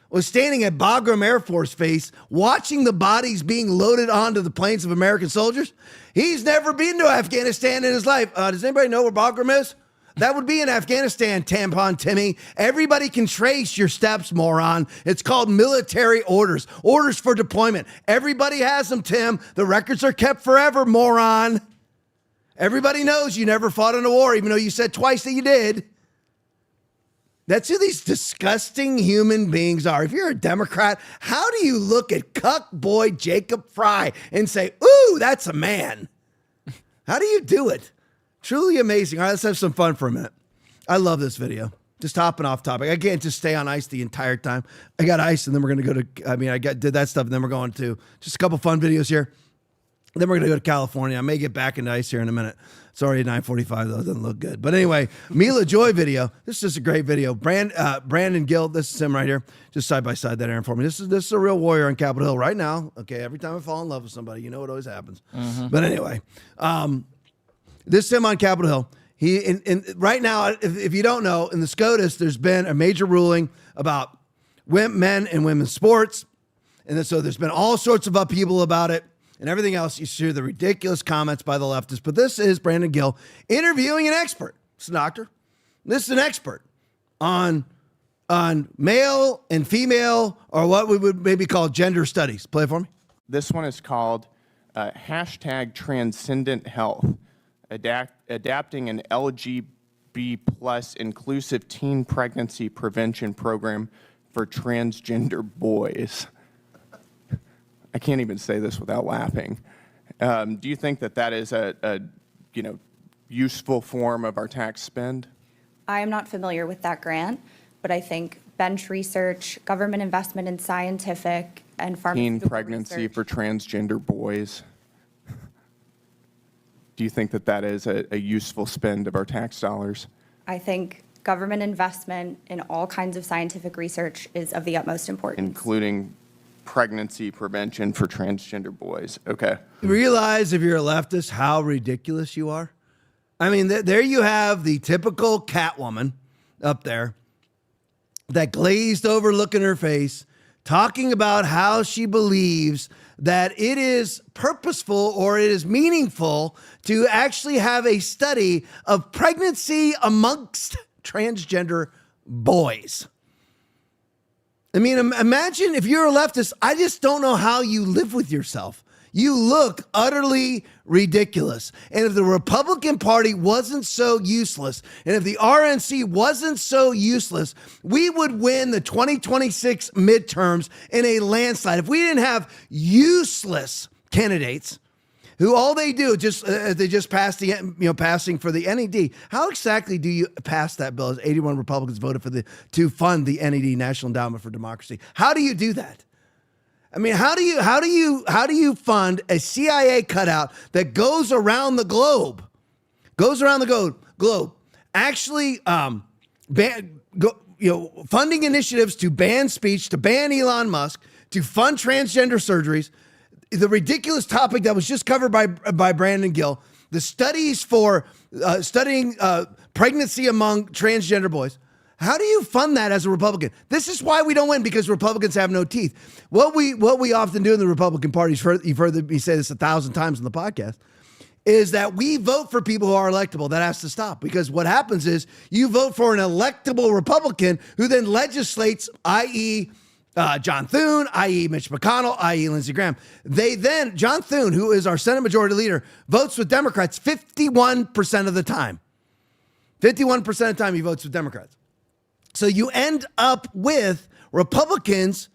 was standing at Bagram Air Force Base watching the bodies being loaded onto the planes of American soldiers. He's never been to Afghanistan in his life. Does anybody know where Bagram is? That would be in Afghanistan, tampon Timmy. Everybody can trace your steps, moron. It's called military orders for deployment. Everybody has them, Tim. The records are kept forever, moron. Everybody knows you never fought in a war, even though you said twice that you did. That's who these disgusting human beings are. If you're a Democrat, how do you look at cuck boy Jacob Fry and say, ooh, that's a man? How do you do it? Truly amazing. All right, let's have some fun for a minute. I love this video. Just hopping off topic. I can't just stay on ice the entire time. I got ice, and then we're going to go to, did that stuff, and then we're going to just a couple fun videos here. Then we're going to go to California. I may get back into ice here in a minute. Sorry, at 9:45, though. It doesn't look good. But anyway, Mila Joy video. This is just a great video. Brandon Gill, this is him right here. Just side by side that Aaron for me. This is a real warrior on Capitol Hill right now. Okay, every time I fall in love with somebody, you know what always happens. Mm-hmm. But anyway, this is him on Capitol Hill. He right now, if you don't know, in the SCOTUS, there's been a major ruling about men and women's sports. And so there's been all sorts of upheaval about it. And everything else, you see the ridiculous comments by the leftists. But this is Brandon Gill interviewing an expert. It's a doctor. This is an expert on male and female, or what we would maybe call gender studies. Play it for me. This one is called hashtag Transcendent Health, adapting an LGB plus inclusive teen pregnancy prevention program for transgender boys. I can't even say this without laughing. Do you think that is a useful form of our tax spend? I am not familiar with that grant, but I think bench research, government investment in scientific and pharmaceutical teen pregnancy research. For transgender boys. Do you think that is a useful spend of our tax dollars? I think government investment in all kinds of scientific research is of the utmost importance. Including pregnancy prevention for transgender boys. Okay. Realize, if you're a leftist, how ridiculous you are. I mean, there you have the typical Catwoman up there, that glazed over look in her face, talking about how she believes that it is purposeful or it is meaningful to actually have a study of pregnancy amongst transgender boys. I mean, imagine if you're a leftist, I just don't know how you live with yourself. You look utterly ridiculous. And if the Republican Party wasn't so useless, and if the RNC wasn't so useless, we would win the 2026 midterms in a landslide. If we didn't have useless candidates who all they do they just pass passing for the NED. How exactly do you pass that bill? As 81 Republicans voted to fund the NED, National Endowment for Democracy. How do you do that? I mean, how do you fund a CIA cutout that goes around the globe? Actually, funding initiatives to ban speech, to ban Elon Musk, to fund transgender surgeries. The ridiculous topic that was just covered by Brandon Gill, the studies for studying pregnancy among transgender boys. How do you fund that as a Republican? This is why we don't win, because Republicans have no teeth. What we often do in the Republican Party, you've heard me say this 1,000 times on the podcast, is that we vote for people who are electable. That has to stop, because what happens is you vote for an electable Republican who then legislates, i.e., John Thune, i.e. Mitch McConnell, i.e. Lindsey Graham. John Thune, who is our Senate Majority Leader, votes with Democrats 51% of the time. 51% of the time he votes with Democrats. So you end up with Republicans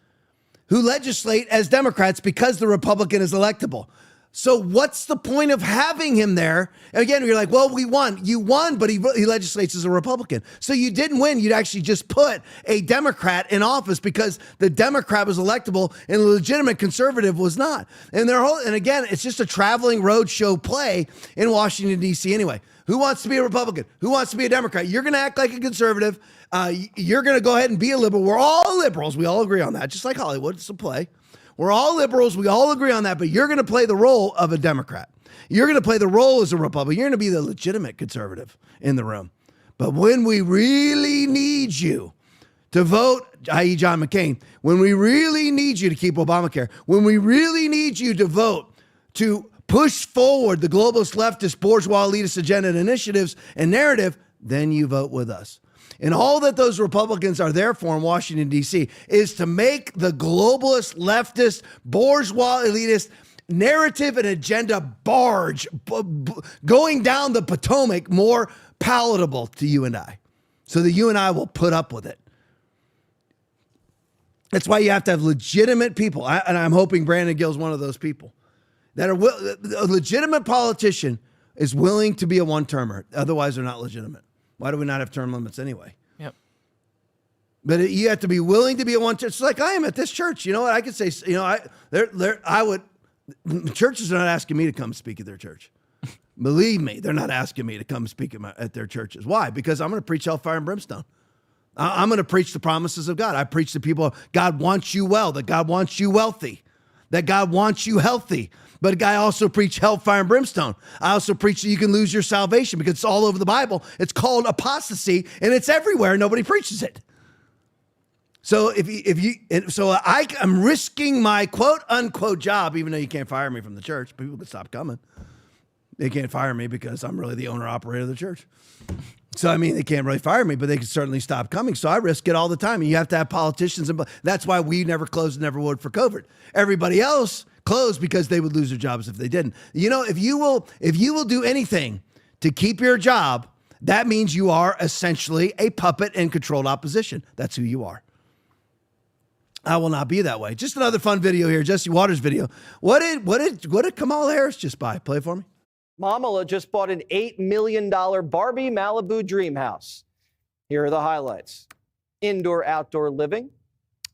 who legislate as Democrats because the Republican is electable. So what's the point of having him there? And again, you're like, well, we won. You won, but he legislates as a Republican. So you didn't win. You'd actually just put a Democrat in office because the Democrat was electable and the legitimate conservative was not. And again, it's just a traveling roadshow play in Washington, D.C. anyway. Who wants to be a Republican? Who wants to be a Democrat? You're going to act like a conservative. You're going to go ahead and be a liberal. We're all liberals. We all agree on that, just like Hollywood. It's a play. We're all liberals. We all agree on that, but you're going to play the role of a Democrat. You're going to play the role as a Republican. You're going to be the legitimate conservative in the room. But when we really need you to vote, i.e. John McCain, when we really need you to keep Obamacare, when we really need you to vote to push forward the globalist, leftist, bourgeois, elitist agenda and initiatives and narrative, then you vote with us. And all that those Republicans are there for in Washington, D.C. is to make the globalist, leftist, bourgeois, elitist narrative and agenda barge going down the Potomac more palatable to you and I, so that you and I will put up with it. That's why you have to have legitimate people. And I'm hoping Brandon Gill's one of those people. That a legitimate politician is willing to be a one-termer. Otherwise, they're not legitimate. Why do we not have term limits anyway? Yep. But you have to be willing to be a one-term. It's like I am at this church. You know what? I could say, churches are not asking me to come speak at their church. Believe me, they're not asking me to come speak at their churches. Why? Because I'm going to preach hellfire and brimstone. I'm going to preach the promises of God. I preach to people, God wants you well, that God wants you wealthy, that God wants you healthy. But I also preach hellfire and brimstone. I also preach that you can lose your salvation because it's all over the Bible. It's called apostasy, and it's everywhere. Nobody preaches it. So I'm risking my quote unquote job, even though you can't fire me from the church. People can stop coming. They can't fire me because I'm really the owner operator of the church. So, I mean, they can't really fire me, but they can certainly stop coming. So I risk it all the time. And you have to have politicians. And that's why we never closed and never would for COVID. Everybody else closed because they would lose their jobs if they didn't. You know, if you will do anything to keep your job, that means you are essentially a puppet and controlled opposition. That's who you are. I will not be that way. Just another fun video here, Jesse Waters video. What did Kamala Harris just buy? Play it for me. Mamala just bought an $8 million Barbie Malibu dream house. Here are the highlights. Indoor-outdoor living,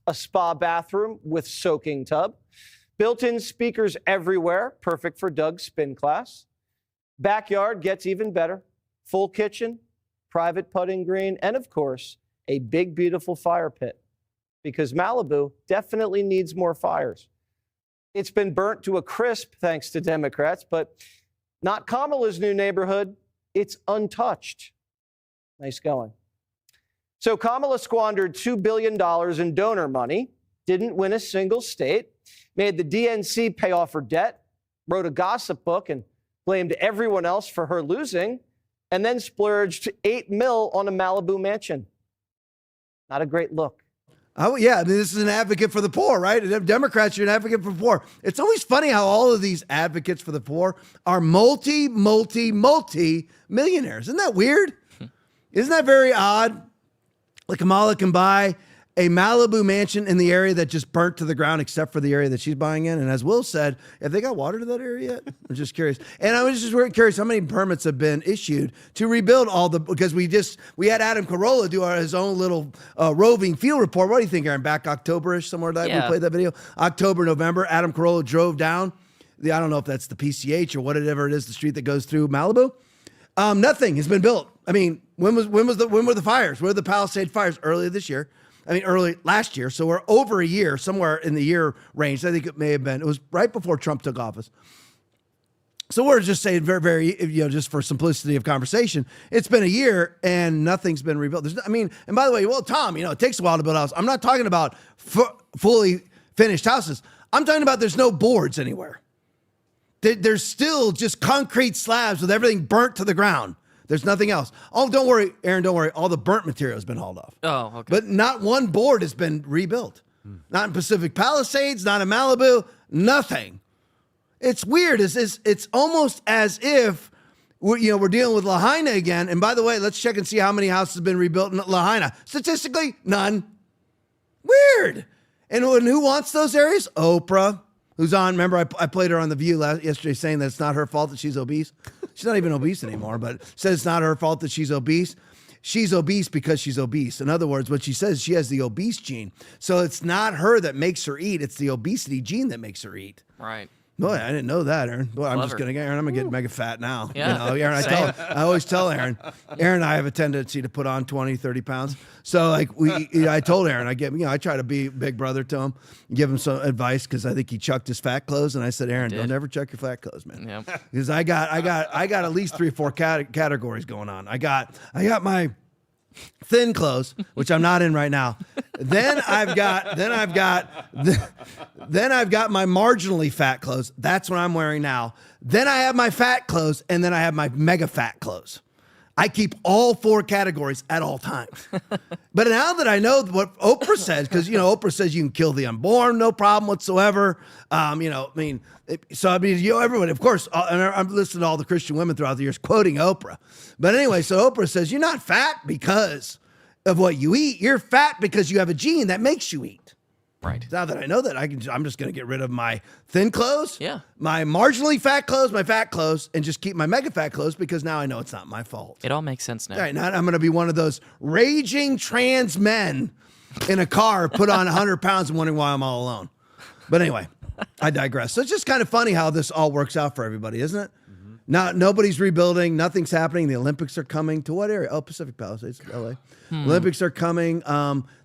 a spa bathroom with soaking tub, built-in speakers everywhere, perfect for Doug's spin class. Backyard gets even better. Full kitchen, private putting green, and of course, a big, beautiful fire pit. Because Malibu definitely needs more fires. It's been burnt to a crisp thanks to Democrats, but not Kamala's new neighborhood. It's untouched. Nice going. So Kamala squandered $2 billion in donor money, didn't win a single state, made the DNC pay off her debt, wrote a gossip book and blamed everyone else for her losing, and then splurged $8 million on a Malibu mansion. Not a great look. Oh, yeah. I mean, this is an advocate for the poor, right? Democrats, you're an advocate for the poor. It's always funny how all of these advocates for the poor are multi millionaires. Isn't that weird? Isn't that very odd? Like Kamala can buy a Malibu mansion in the area that just burnt to the ground, except for the area that she's buying in. And as Will said, have they got water to that area yet? I'm just curious. And I was just really curious how many permits have been issued to rebuild because we had Adam Carolla do his own little roving field report. What do you think, Aaron? Back October-ish, somewhere like that? We played that video. October, November, Adam Carolla drove down. I don't know if that's the PCH or whatever it is, the street that goes through Malibu. Nothing has been built. I mean, when were the fires? Where were the Palisade fires? Earlier this year. Early last year. So we're over a year, somewhere in the year range. I think it may have been. It was right before Trump took office. So we're just saying very, very, just for simplicity of conversation, it's been a year and nothing's been rebuilt. And by the way, well, Tom, it takes a while to build a house. I'm not talking about fully finished houses. I'm talking about there's no boards anywhere. There's still just concrete slabs with everything burnt to the ground. There's nothing else. Oh, don't worry, Aaron, don't worry. All the burnt material has been hauled off. Oh, okay. But not one board has been rebuilt. Not in Pacific Palisades, not in Malibu, nothing. It's weird. It's almost as if we're dealing with Lahaina again. And by the way, let's check and see how many houses have been rebuilt in Lahaina. Statistically, none. Weird. And who wants those areas? Oprah, who's on. Remember, I played her on The View yesterday saying that it's not her fault that she's obese. She's not even obese anymore, but says it's not her fault that she's obese. She's obese because she's obese. In other words, what she says, she has the obese gene. So it's not her that makes her eat. It's the obesity gene that makes her eat. Right. Boy, I didn't know that, Aaron. Boy, I'm just kidding. Aaron, I'm going to get mega fat now. Yeah. Aaron, I always tell Aaron and I have a tendency to put on 20, 30 pounds. So I told Aaron, I try to be big brother to him, give him some advice because I think he chucked his fat clothes. And I said, Aaron, don't ever check your fat clothes, man. Yep. Because I got at least 3 or 4 categories going on. I got my thin clothes, which I'm not in right now. Then I've got my marginally fat clothes. That's what I'm wearing now. Then I have my fat clothes, and then I have my mega fat clothes. I keep all 4 categories at all times. But now that I know what Oprah says, because Oprah says you can kill the unborn, no problem whatsoever. Everyone, of course, and I've listened to all the Christian women throughout the years quoting Oprah. But anyway, so Oprah says you're not fat because of what you eat. You're fat because you have a gene that makes you eat. Right. Now that I know that, I'm just going to get rid of my thin clothes, my marginally fat clothes, my fat clothes, and just keep my mega fat clothes because now I know it's not my fault. It all makes sense now. All right, now I'm going to be one of those raging trans men in a car, put on 100 pounds and wondering why I'm all alone. But anyway, I digress. So it's just kind of funny how this all works out for everybody, isn't it? Nobody's rebuilding. Nothing's happening. The Olympics are coming to what area? Oh, Pacific Palisades, LA. Olympics are coming.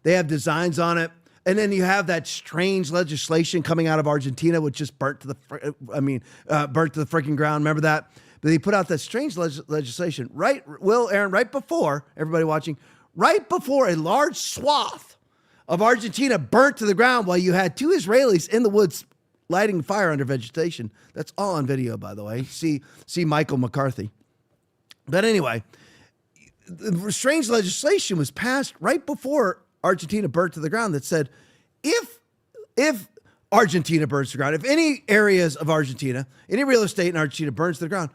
They have designs on it. And then you have that strange legislation coming out of Argentina, which just burnt to the freaking ground. Remember that? But they put out that strange legislation, right, Aaron, right before, everybody watching, right before a large swath of Argentina burnt to the ground while you had 2 Israelis in the woods lighting fire under vegetation. That's all on video, by the way. See Michael McCarthy. But anyway, the strange legislation was passed right before Argentina burnt to the ground that said, if Argentina burns to the ground, if any areas of Argentina, any real estate in Argentina burns to the ground,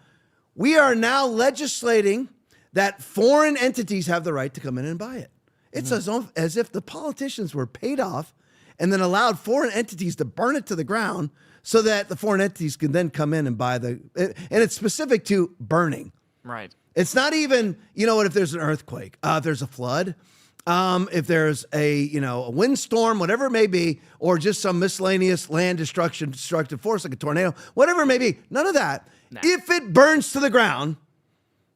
we are now legislating that foreign entities have the right to come in and buy it. It's as if the politicians were paid off and then allowed foreign entities to burn it to the ground so that the foreign entities can then come in and buy and it's specific to burning. Right. It's not even, if there's an earthquake, if there's a flood, if there's a windstorm, whatever it may be, or just some miscellaneous land destructive force like a tornado, whatever it may be, none of that. Nah. If it burns to the ground,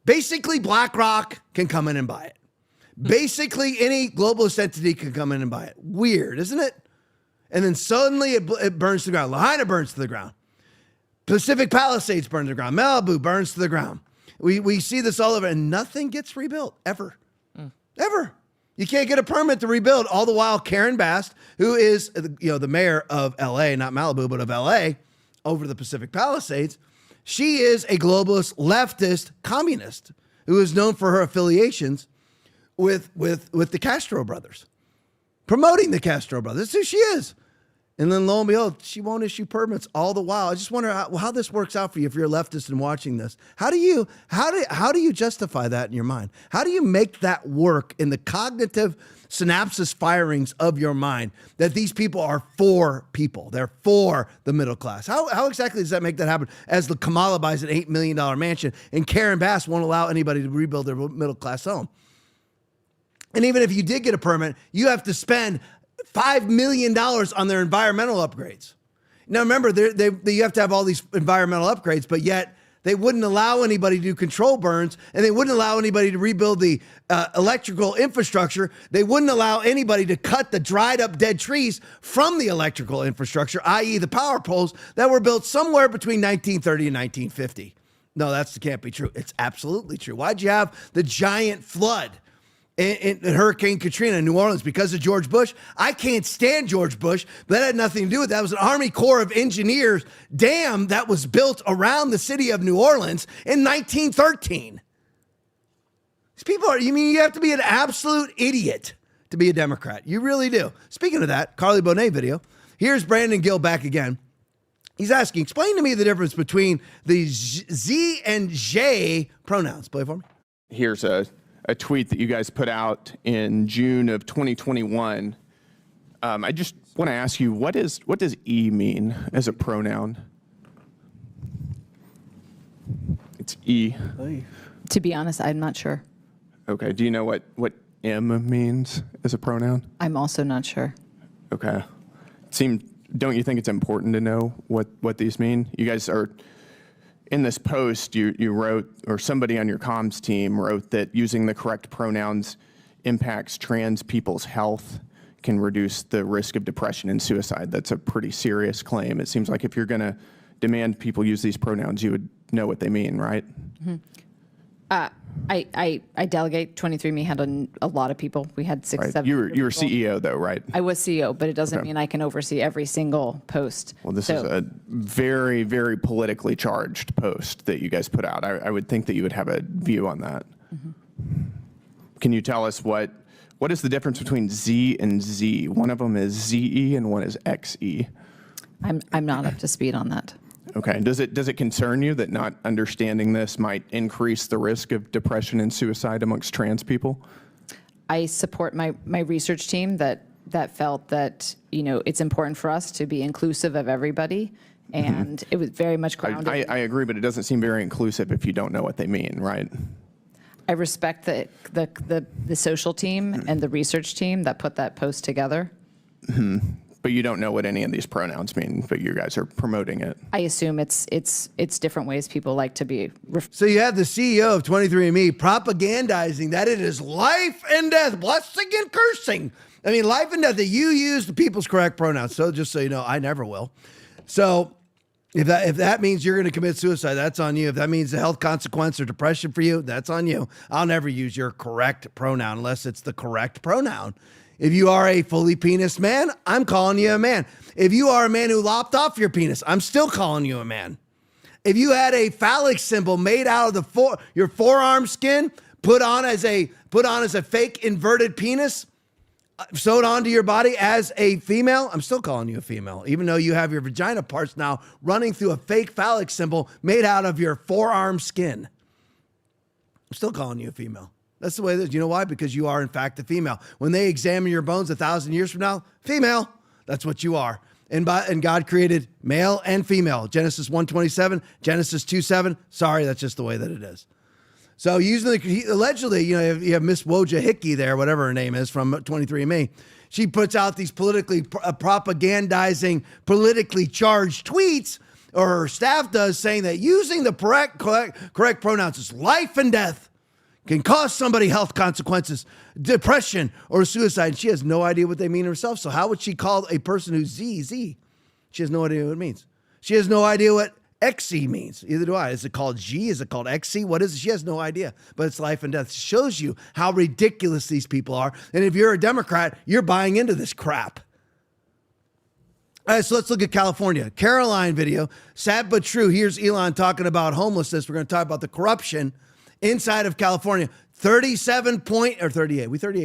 basically BlackRock can come in and buy it. Basically any globalist entity can come in and buy it. Weird, isn't it? And then suddenly it burns to the ground. Lahaina burns to the ground. Pacific Palisades burns to the ground. Malibu burns to the ground. We see this all over, and nothing gets rebuilt, ever. Ever. You can't get a permit to rebuild. All the while, Karen Bass, who is the mayor of L.A., not Malibu, but of L.A., over the Pacific Palisades, she is a globalist, leftist, communist who is known for her affiliations with the Castro brothers, promoting the Castro brothers. That's who she is. And then lo and behold, she won't issue permits all the while. I just wonder how this works out for you if you're a leftist and watching this. How do you justify that in your mind? How do you make that work in the cognitive synapses firings of your mind that these people are for people? They're for the middle class. How exactly does that make that happen as the Kamala buys an $8 million mansion and Karen Bass won't allow anybody to rebuild their middle class home? And even if you did get a permit, you have to spend $5 million on their environmental upgrades. Now, remember, you have to have all these environmental upgrades, but yet They wouldn't allow anybody to do control burns, and they wouldn't allow anybody to rebuild the electrical infrastructure. They wouldn't allow anybody to cut the dried up dead trees from the electrical infrastructure, i.e. the power poles that were built somewhere between 1930 and 1950. No, that can't be true. It's absolutely true. Why'd you have the giant flood in Hurricane Katrina in New Orleans? Because of George Bush? I can't stand George Bush, but that had nothing to do with that. It was an Army Corps of Engineers dam that was built around the city of New Orleans in 1913. These people you have to be an absolute idiot to be a Democrat. You really do. Speaking of that, Carly Bonet video. Here's Brandon Gill back again. He's asking, explain to me the difference between the Z and J pronouns. Play for me. Here's a tweet that you guys put out in June of 2021. I just want to ask you, what does E mean as a pronoun? It's E. To be honest, I'm not sure. Okay. Do you know what M means as a pronoun? I'm also not sure. Okay. Don't you think it's important to know what these mean? You guys are, in this post, you wrote, or somebody on your comms team wrote that using the correct pronouns impacts trans people's health, can reduce the risk of depression and suicide. That's a pretty serious claim. It seems like if you're going to demand people use these pronouns, you would know what they mean, right? Mm-hmm. I delegate. 23andMe had a lot of people. We had 6, 7. You were CEO though, right? I was CEO, but it doesn't mean I can oversee every single post. Well, this is a very, very politically charged post that you guys put out. I would think that you would have a view on that. Mm-hmm. Can you tell us what is the difference between Z and Z? One of them is ZE and one is XE. I'm not up to speed on that. Okay. Does it concern you that not understanding this might increase the risk of depression and suicide amongst trans people? I support my research team that felt that it's important for us to be inclusive of everybody, and it was very much grounded. I agree, but it doesn't seem very inclusive if you don't know what they mean, right? I respect the social team and the research team that put that post together. Mm-hmm. But you don't know what any of these pronouns mean, but you guys are promoting it. I assume it's different ways people like to be. So you have the CEO of 23andMe propagandizing that it is life and death, blessing and cursing. I mean, life and death, that you use the people's correct pronouns. So just so you know, I never will. So if that means you're going to commit suicide, that's on you. If that means a health consequence or depression for you, that's on you. I'll never use your correct pronoun unless it's the correct pronoun. If you are a fully penis man, I'm calling you a man. If you are a man who lopped off your penis, I'm still calling you a man. If you had a phallic symbol made out of your forearm skin, put on as a fake inverted penis, sewed onto your body as a female, I'm still calling you a female, even though you have your vagina parts now running through a fake phallic symbol made out of your forearm skin. I'm still calling you a female. That's the way it is. You know why? Because you are, in fact, a female. When they examine your bones 1,000 years from now, female, that's what you are. And God created male and female. Genesis 1:27, Genesis 2:7. Sorry, that's just the way that it is. So allegedly, you have Miss Woja Hickey there, whatever her name is, from 23andMe. She puts out these politically propagandizing, politically charged tweets, or her staff does, saying that using the correct pronouns is life and death, can cause somebody health consequences, depression, or suicide. She has no idea what they mean herself. So how would she call a person who's Z? She has no idea what it means. She has no idea what XC means. Either do I. Is it called G? Is it called XC? What is it? She has no idea. But it's life and death. It shows you how ridiculous these people are. And if you're a Democrat, you're buying into this crap. All right, so let's look at California. Caroline video. Sad but true. Here's Elon talking about homelessness. We're going to talk about the corruption inside of California. 38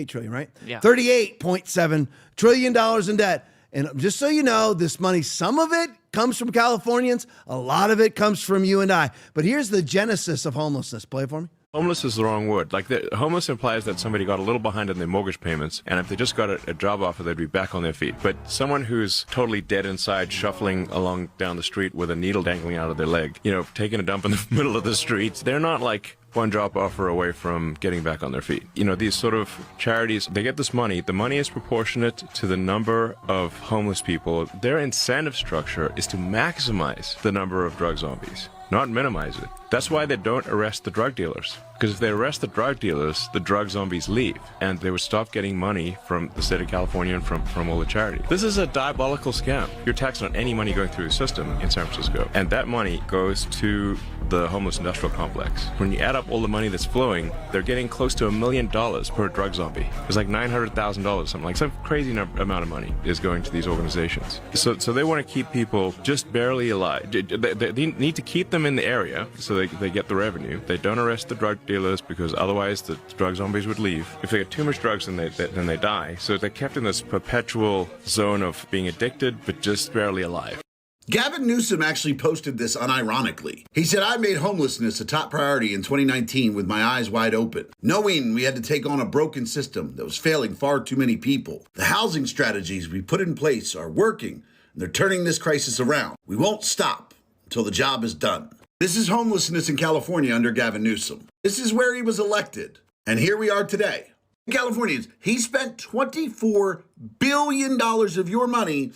trillion, right? Yeah. $38.7 trillion in debt. And just so you know, this money, some of it comes from Californians. A lot of it comes from you and I. But here's the genesis of homelessness. Play it for me. Homeless is the wrong word. Homeless implies that somebody got a little behind on their mortgage payments, and if they just got a job offer, they'd be back on their feet. But someone who's totally dead inside, shuffling along down the street with a needle dangling out of their leg, taking a dump in the middle of the streets, they're not like one job offer away from getting back on their feet. These sort of charities, they get this money. The money is proportionate to the number of homeless people. Their incentive structure is to maximize the number of drug zombies. not minimize it. That's why they don't arrest the drug dealers. Because if they arrest the drug dealers, the drug zombies leave, and they would stop getting money from the state of California and from all the charity. This is a diabolical scam. You're taxing on any money going through the system in San Francisco, and that money goes to the homeless industrial complex. When you add up all the money that's flowing, they're getting close to $1 million per drug zombie. It's like $900,000, something like some crazy amount of money is going to these organizations. So they want to keep people just barely alive. They need to keep them in the area so they get the revenue. They don't arrest the drug dealers because otherwise the drug zombies would leave. If they get too much drugs, then they die. So they're kept in this perpetual zone of being addicted but just barely alive. Gavin Newsom actually posted this unironically. He said, I made homelessness a top priority in 2019 with my eyes wide open, knowing we had to take on a broken system that was failing far too many people. The housing strategies we put in place are working, and they're turning this crisis around. We won't stop until the job is done. This is homelessness in California under Gavin Newsom. This is where he was elected. And here we are today. Californians, he spent $24 billion of your money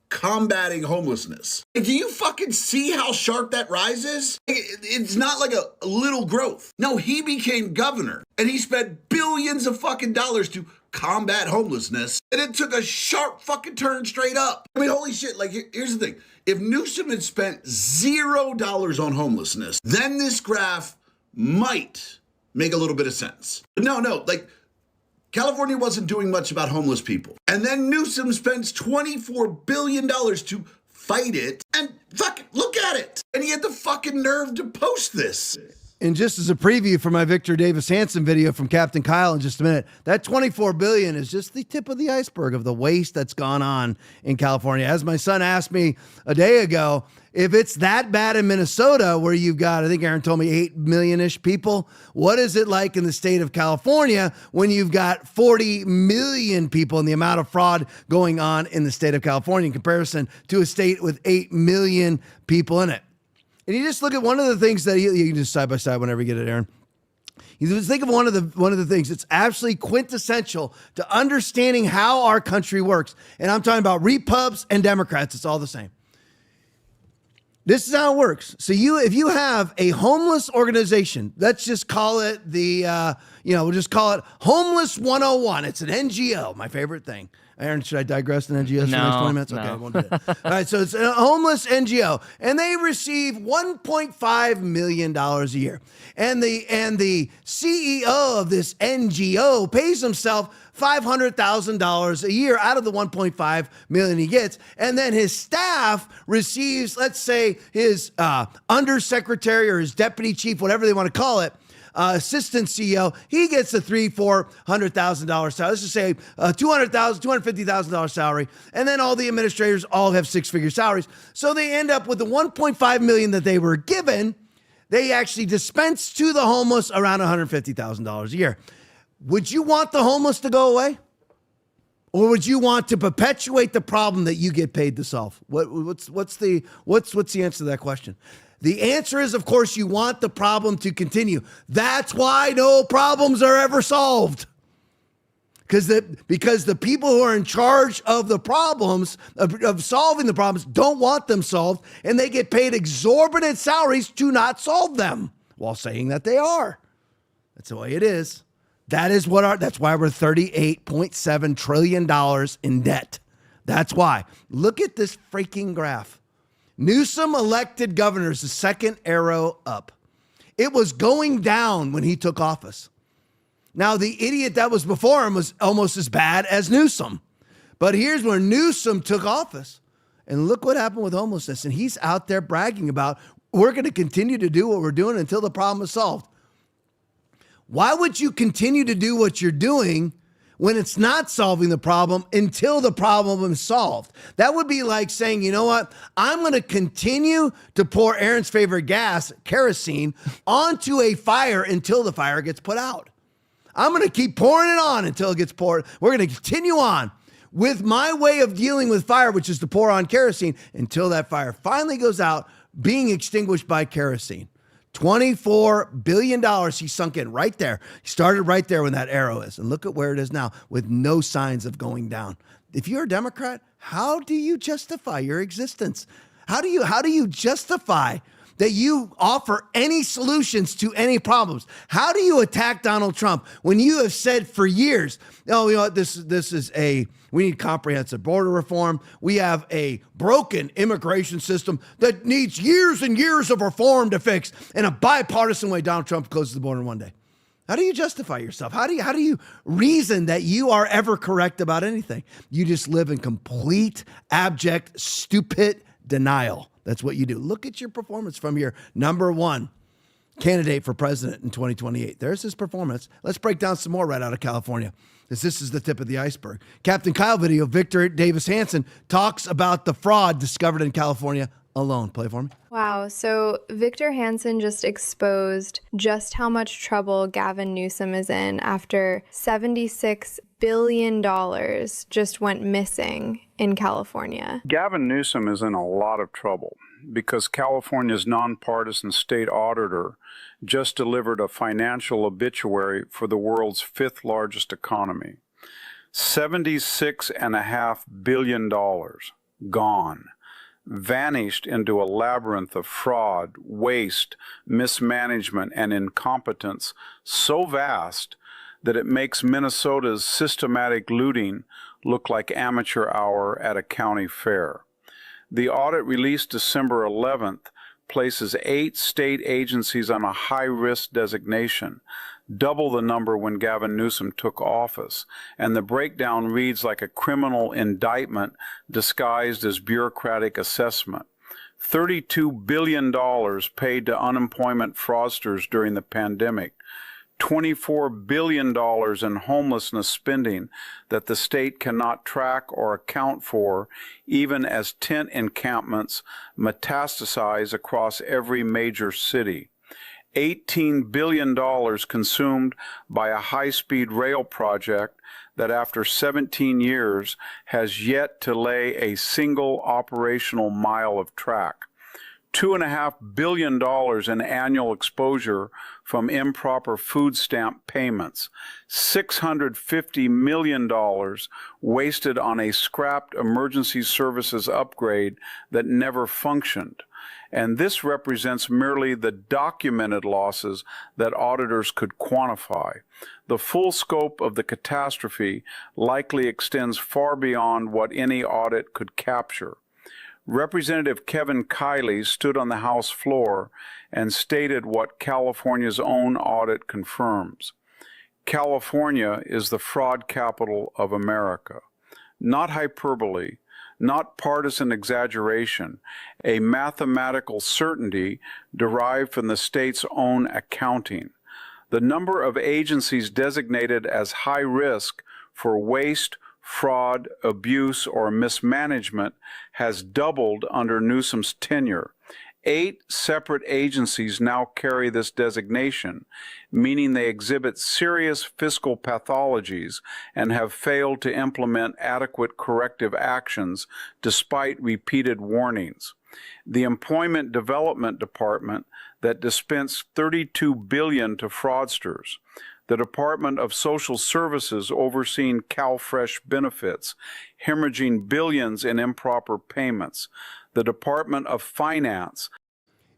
combating homelessness. Do you fucking see how sharp that rise is? It's not like a little growth. No, he became governor and he spent billions of fucking dollars to combat homelessness, and it took a sharp fucking turn straight up. I mean, holy shit, like, here's the thing. If Newsom had spent $0 on homelessness, then this graph might make a little bit of sense. But no, like, California wasn't doing much about homeless people. And then Newsom spends $24 billion to fight it, and fucking look at it. And he had the fucking nerve to post this. And just as a preview for my Victor Davis Hanson video from Captain Kyle in just a minute, that $24 billion is just the tip of the iceberg of the waste that's gone on in California. As my son asked me a day ago, if it's that bad in Minnesota, where you've got, I think Aaron told me 8 million-ish people, what is it like in the state of California when you've got 40 million people and the amount of fraud going on in the state of California in comparison to a state with 8 million people in it? And you just look at one of the things that you can just side by side whenever you get it, Aaron. You just think of one of the things that's absolutely quintessential to understanding how our country works. And I'm talking about Repubs and Democrats. It's all the same. This is how it works. So if you have a homeless organization, let's just call it we'll just call it Homeless 101. It's an NGO, my favorite thing. Aaron, should I digress in NGOs for the next 20 minutes? Okay, I won't do it. All right, so it's a homeless NGO, and they receive $1.5 million a year. And the CEO of this NGO pays himself $500,000 a year out of the $1.5 million he gets. And then his staff receives, let's say, his undersecretary or his deputy chief, whatever they want to call it, assistant CEO, he gets a $400,000 salary. Let's just say $250,000 salary. And then all the administrators all have six-figure salaries. So they end up with the $1.5 million that they were given. They actually dispense to the homeless around $150,000 a year. Would you want the homeless to go away? Or would you want to perpetuate the problem that you get paid to solve? What's the answer to that question? The answer is, of course, you want the problem to continue. That's why no problems are ever solved. Because the people who are in charge of the problems, of solving the problems, don't want them solved, and they get paid exorbitant salaries to not solve them while saying that they are. That's the way it is. That's why we're $38.7 trillion in debt. That's why. Look at this freaking graph. Newsom elected governor is the second arrow up. It was going down when he took office. Now, the idiot that was before him was almost as bad as Newsom. But here's where Newsom took office. And look what happened with homelessness. And he's out there bragging about, we're going to continue to do what we're doing until the problem is solved. Why would you continue to do what you're doing when it's not solving the problem until the problem is solved? That would be like saying, you know what? I'm going to continue to pour Aaron's favorite gas, kerosene, onto a fire until the fire gets put out. I'm going to keep pouring it on until it gets poured. We're going to continue on with my way of dealing with fire, which is to pour on kerosene until that fire finally goes out, being extinguished by kerosene. $24 billion he sunk in right there. He started right there when that arrow is. And look at where it is now with no signs of going down. If you're a Democrat, how do you justify your existence? How do you justify that you offer any solutions to any problems. How do you attack Donald Trump when you have said for years, oh, you know what, this is we need comprehensive border reform. We have a broken immigration system that needs years and years of reform to fix. In a bipartisan way, Donald Trump closes the border in one day. How do you justify yourself? How do you reason that you are ever correct about anything? You just live in complete, abject, stupid denial. That's what you do. Look at your performance from your number one candidate for president in 2028. There's his performance. Let's break down some more right out of California, because this is the tip of the iceberg. Captain Kyle video, Victor Davis Hanson talks about the fraud discovered in California alone. Play for me. Wow. So Victor Hanson just exposed just how much trouble Gavin Newsom is in after $76 billion just went missing in California. Gavin Newsom is in a lot of trouble because California's nonpartisan state auditor just delivered a financial obituary for the world's fifth largest economy. $76.5 billion gone. Vanished into a labyrinth of fraud, waste, mismanagement, and incompetence so vast that it makes Minnesota's systematic looting look like amateur hour at a county fair. The audit released December 11th places 8 state agencies on a high-risk designation, double the number when Gavin Newsom took office, and the breakdown reads like a criminal indictment disguised as bureaucratic assessment. $32 billion paid to unemployment fraudsters during the pandemic, $24 billion in homelessness spending that the state cannot track or account for, even as tent encampments metastasize across every major city. $18 billion consumed by a high-speed rail project that after 17 years has yet to lay a single operational mile of track. $2.5 billion in annual exposure from improper food stamp payments. $650 million wasted on a scrapped emergency services upgrade that never functioned. And this represents merely the documented losses that auditors could quantify. The full scope of the catastrophe likely extends far beyond what any audit could capture. Representative Kevin Kiley stood on the House floor and stated what California's own audit confirms. California is the fraud capital of America. Not hyperbole, not partisan exaggeration, a mathematical certainty derived from the state's own accounting. The number of agencies designated as high risk for waste, fraud, abuse, or mismanagement has doubled under Newsom's tenure. 8 separate agencies now carry this designation, meaning they exhibit serious fiscal pathologies and have failed to implement adequate corrective actions despite repeated warnings. The Employment Development Department that dispensed $32 billion to fraudsters, the Department of Social Services overseeing CalFresh benefits, hemorrhaging billions in improper payments, the Department of Finance.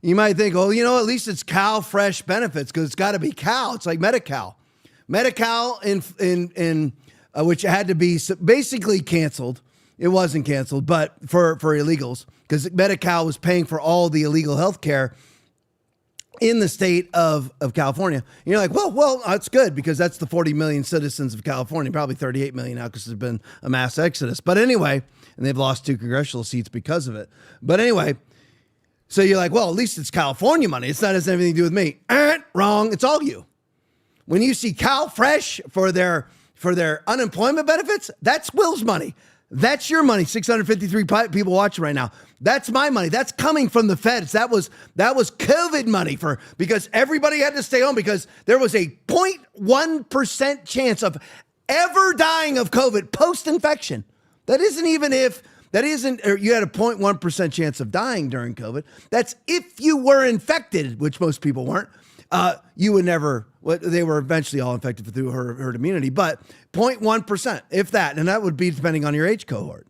You might think, oh, you know, at least it's CalFresh benefits because it's got to be Cal. It's like Medi-Cal. Medi-Cal, in which had to be basically canceled. It wasn't canceled, but for illegals, because Medi-Cal was paying for all the illegal health care in the state of California. And you're like, well, that's good because that's the 40 million citizens of California, probably 38 million now because there's been a mass exodus. But anyway, and they've lost 2 congressional seats because of it. But anyway, so you're like, well, at least it's California money. It's not has anything to do with me. Wrong. It's all you. When you see CalFresh for their unemployment benefits, that's Will's money. That's your money. 653 people watching right now. That's my money. That's coming from the feds. That was COVID money because everybody had to stay home because there was a 0.1% chance of ever dying of COVID post-infection. That isn't, or you had a 0.1% chance of dying during COVID. That's if you were infected, which most people weren't. You would never, they were eventually all infected through herd immunity, but 0.1%, if that, and that would be depending on your age cohort.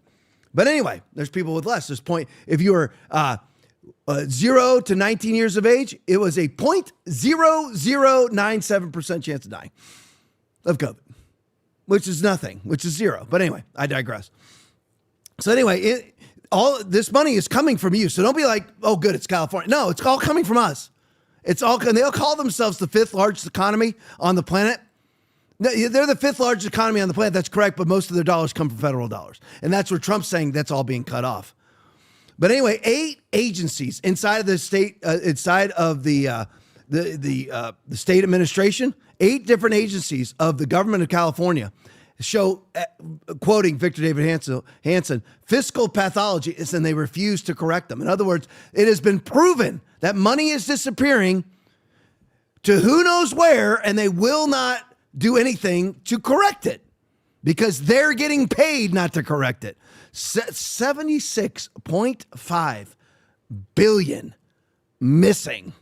But anyway, there's people with less. If you were 0 to 19 years of age, it was a 0.0097% chance of dying of COVID, which is nothing, which is zero. But anyway, I digress. So anyway, all this money is coming from you. So don't be like, oh, good, it's California. No, it's all coming from us. It's all, and they'll call themselves the 5th largest economy on the planet. They're the 5th largest economy on the planet. That's correct, but most of their dollars come from federal dollars. And that's where Trump's saying that's all being cut off. But anyway, 8 agencies inside of the state, inside of the state administration, 8 different agencies of the government of California show, quoting Victor David Hansen, fiscal pathology, and they refuse to correct them. In other words, it has been proven that money is disappearing to who knows where, and they will not do anything to correct it because they're getting paid not to correct it. 76.5 billion missing.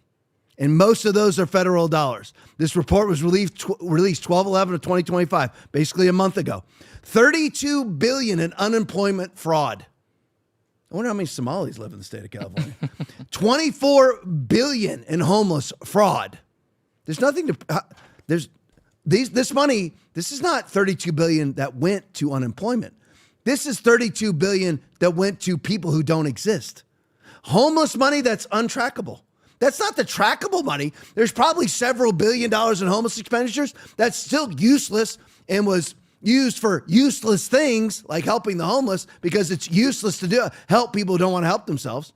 And most of those are federal dollars. This report was released 12/11 of 2025, basically a month ago. 32 billion in unemployment fraud. I wonder how many Somalis live in the state of California. 24 billion in homeless fraud. There's nothing to, this money, this is not 32 billion that went to unemployment. This is 32 billion that went to people who don't exist. Homeless money that's untrackable. That's not the trackable money. There's probably several $1 billion in homeless expenditures that's still useless and was used for useless things like helping the homeless because it's useless to help people who don't want to help themselves.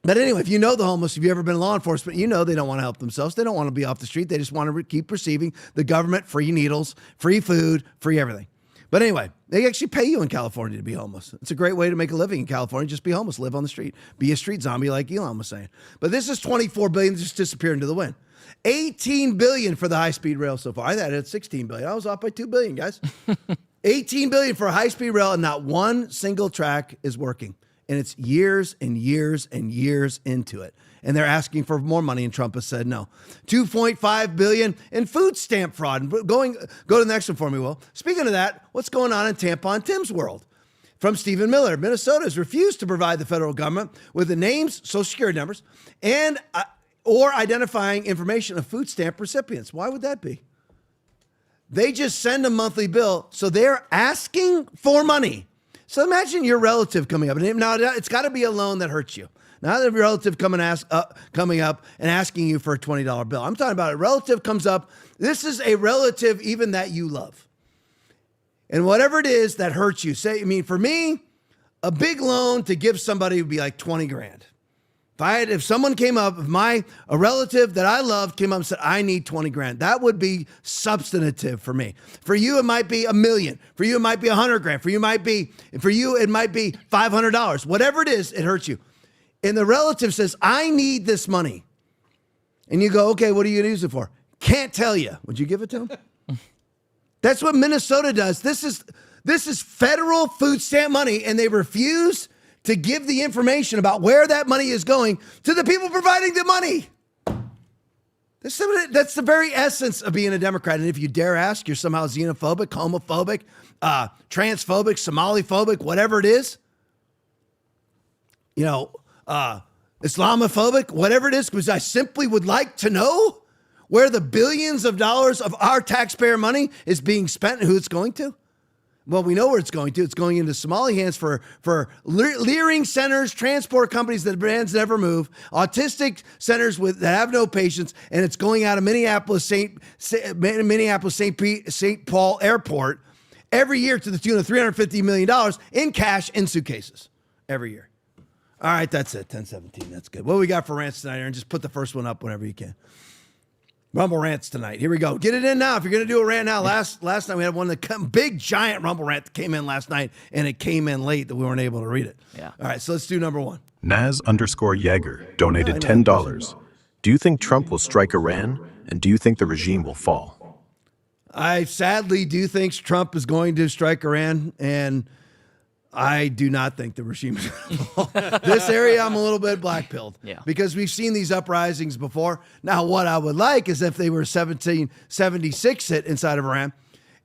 But anyway, if you know the homeless, if you've ever been in law enforcement, you know they don't want to help themselves. They don't want to be off the street. They just want to keep receiving the government free needles, free food, free everything. But anyway, they actually pay you in California to be homeless. It's a great way to make a living in California. Just be homeless, live on the street, be a street zombie like Elon was saying. But this is 24 billion just disappeared into the wind. 18 billion for the high-speed rail so far. I thought it had 16 billion. I was off by 2 billion, guys. 18 billion for a high-speed rail, and not one single track is working. And it's years and years and years into it. And they're asking for more money, and Trump has said no. 2.5 billion in food stamp fraud. Go to the next one for me, Will. Speaking of that, what's going on in Tampon Tim's world? From Stephen Miller, Minnesota has refused to provide the federal government with the names, social security numbers, and or identifying information of food stamp recipients. Why would that be? They just send a monthly bill, so they're asking for money. So imagine your relative coming up. Now, it's got to be a loan that hurts you. Not a relative coming up and asking you for a $20 bill. I'm talking about a relative comes up. This is a relative even that you love. And whatever it is that hurts you. For me, a big loan to give somebody would be like 20 grand. If someone came up, a relative that I loved came up and said, I need 20 grand, that would be substantive for me. For you, it might be $1 million. For you, it might be 100 grand. For you, it might be $500. Whatever it is, it hurts you. And the relative says, I need this money. And you go, okay, what are you going to use it for? Can't tell you. Would you give it to him? That's what Minnesota does. This is federal food stamp money, and they refuse to give the information about where that money is going to the people providing the money. That's the very essence of being a Democrat. And if you dare ask, you're somehow xenophobic, homophobic, transphobic, Somali-phobic, whatever it is, Islamophobic, whatever it is, because I simply would like to know where the billions of dollars of our taxpayer money is being spent and who it's going to. Well, we know where it's going to. It's going into Somali hands for leering centers, transport companies that brands never move, autistic centers that have no patience, and it's going out of Minneapolis, St. Paul Airport every year to the tune of $350 million in cash in suitcases every year. All right, that's it. 10:17. That's good. What do we got for rants tonight, Aaron? Just put the first one up whenever you can. Rumble rants tonight. Here we go. Get it in now. If you're going to do a rant now, last night we had one big giant Rumble rant that came in last night, and it came in late that we weren't able to read it. Yeah. All right, so let's do number one. Naz_Yeager donated $10. Do you think Trump will strike Iran, and do you think the regime will fall? I sadly do think Trump is going to strike Iran, and I do not think the regime is going to fall. This area, I'm a little bit black-pilled. Yeah. Because we've seen these uprisings before. Now, what I would like is if they were 1776 inside of Iran.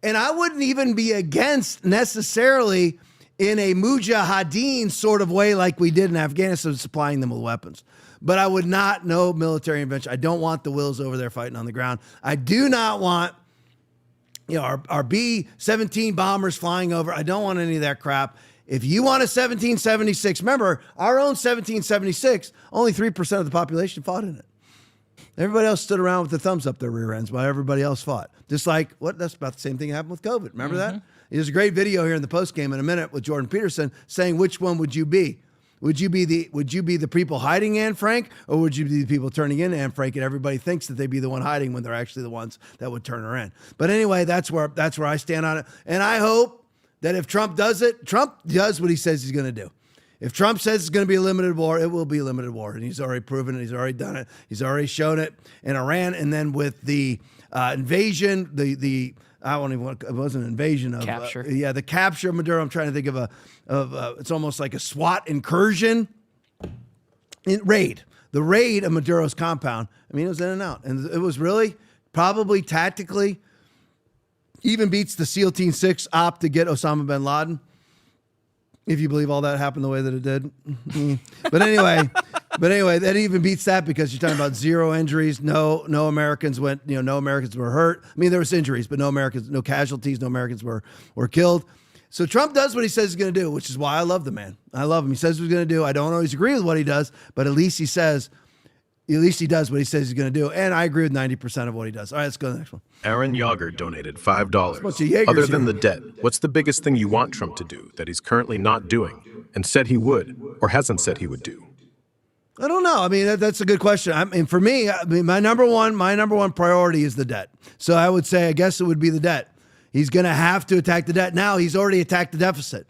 And I wouldn't even be against necessarily in a mujahideen sort of way like we did in Afghanistan, supplying them with weapons. But I would not know military intervention. I don't want the Wills over there fighting on the ground. I do not want our B-17 bombers flying over. I don't want any of that crap. If you want a 1776, remember, our own 1776, only 3% of the population fought in it. Everybody else stood around with their thumbs up their rear ends while everybody else fought. Just like, that's about the same thing that happened with COVID. Remember that? There's a great video here in the post game in a minute with Jordan Peterson saying, which one would you be? Would you be the people hiding Anne Frank, or would you be the people turning in Anne Frank, and everybody thinks that they'd be the one hiding when they're actually the ones that would turn her in? But anyway, that's where I stand on it. And I hope that if Trump does it, Trump does what he says he's going to do. If Trump says it's going to be a limited war, it will be a limited war. And he's already proven it. He's already done it. He's already shown it in Iran. And then with the invasion, it wasn't an invasion of capture. The capture of Maduro. I'm trying to think of it's almost like a SWAT incursion. The raid of Maduro's compound. I mean, it was in and out. And it was really probably tactically even beats the SEAL Team 6 op to get Osama bin Laden. If you believe all that happened the way that it did. But anyway, that even beats that because you're talking about 0 injuries. No Americans no Americans were hurt. I mean, there was injuries, but no casualties, no Americans were killed. So Trump does what he says he's going to do, which is why I love the man. I love him. He says what he's going to do. I don't always agree with what he does, but at least he does what he says he's going to do. And I agree with 90% of what he does. All right, let's go to the next one. Aaron Yager donated $5. Other than the debt, what's the biggest thing you want Trump to do that he's currently not doing and said he would or hasn't said he would do? I don't know. I mean, that's a good question. I mean, for me, my number one priority is the debt. So I would say, I guess it would be the debt. He's going to have to attack the debt. Now he's already attacked the deficit.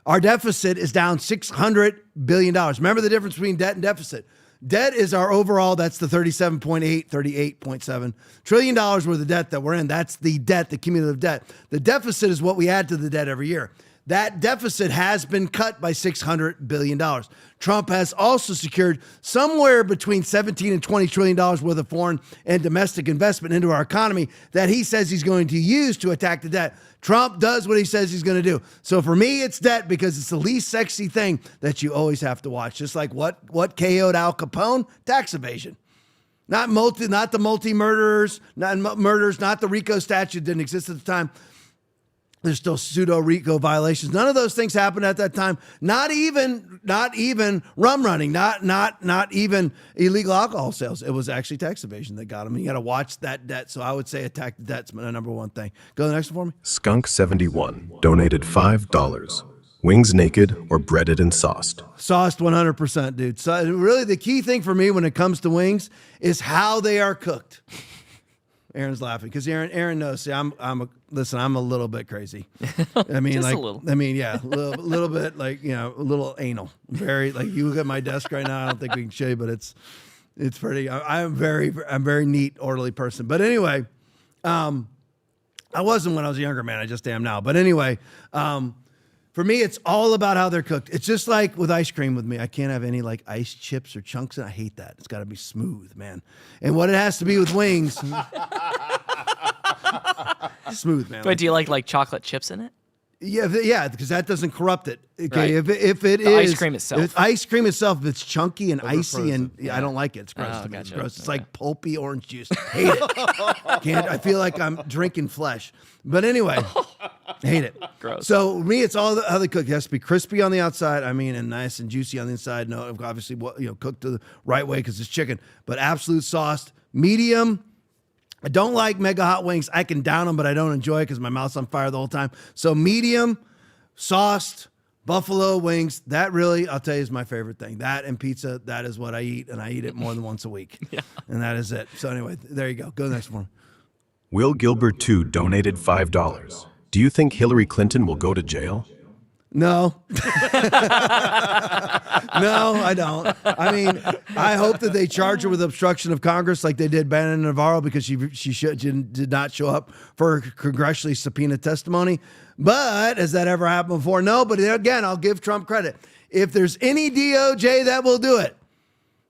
Our deficit is down $600 billion. Remember the difference between debt and deficit. Debt is our overall, that's the $38.7 trillion worth of debt that we're in. That's the debt, the cumulative debt. The deficit is what we add to the debt every year. That deficit has been cut by $600 billion. Trump has also secured somewhere between $17 and $20 trillion worth of foreign and domestic investment into our economy that he says he's going to use to attack the debt. Trump does what he says he's going to do. So for me, it's debt because it's the least sexy thing that you always have to watch. Just like what KO'd Al Capone? Tax evasion. Not the multi-murderers, not the RICO statute didn't exist at the time. There's still pseudo RICO violations. None of those things happened at that time. Not even rum running, not even illegal alcohol sales. It was actually tax evasion that got him. You got to watch that debt. So I would say attack the debt's my number one thing. Go to the next one for me. Skunk71 donated $5. Wings naked or breaded and sauced? Sauced 100%, dude. So really the key thing for me when it comes to wings is how they are cooked. Aaron's laughing because Aaron knows. See, I'm a little bit crazy. I mean, Just like, a little. I mean, yeah, a little bit, like, a little anal. Very, like, you look at my desk right now. I don't think we can show you, but it's pretty. I'm very neat, orderly person. But anyway, I wasn't when I was a younger man. I just am now. But anyway, for me, it's all about how they're cooked. It's just like with ice cream with me. I can't have any like ice chips or chunks, and I hate that. It's got to be smooth, man. And what it has to be with wings, smooth, man. But do you like chocolate chips in it? Yeah, because that doesn't corrupt it. Okay, Right. if it The is ice cream itself. if ice cream itself, if it's chunky and icy, frozen. and I don't like it. It's gross. Oh, to me. It's gotcha. gross. It's like pulpy orange juice. Hate it. I feel like I'm drinking flesh. But anyway, hate it. Gross. So me, it's all how they cook. It has to be crispy on the outside. I mean, and nice and juicy on the inside. No, obviously, cooked the right way because it's chicken. But absolute sauce, medium. I don't like mega hot wings. I can down them, but I don't enjoy it because my mouth's on fire the whole time. So medium, sauced, buffalo wings. That really, I'll tell you, is my favorite thing. That and pizza, that is what I eat, and I eat it more than once a week. Yeah. And that is it. So anyway, there you go. Go to the next one. Will Gilbert 2 donated $5. Do you think Hillary Clinton will go to jail? No. No, I don't. I mean, I hope that they charge her with obstruction of Congress like they did Bannon Navarro because she did not show up for congressionally subpoenaed testimony. But has that ever happened before? No, but again, I'll give Trump credit. If there's any DOJ that will do it,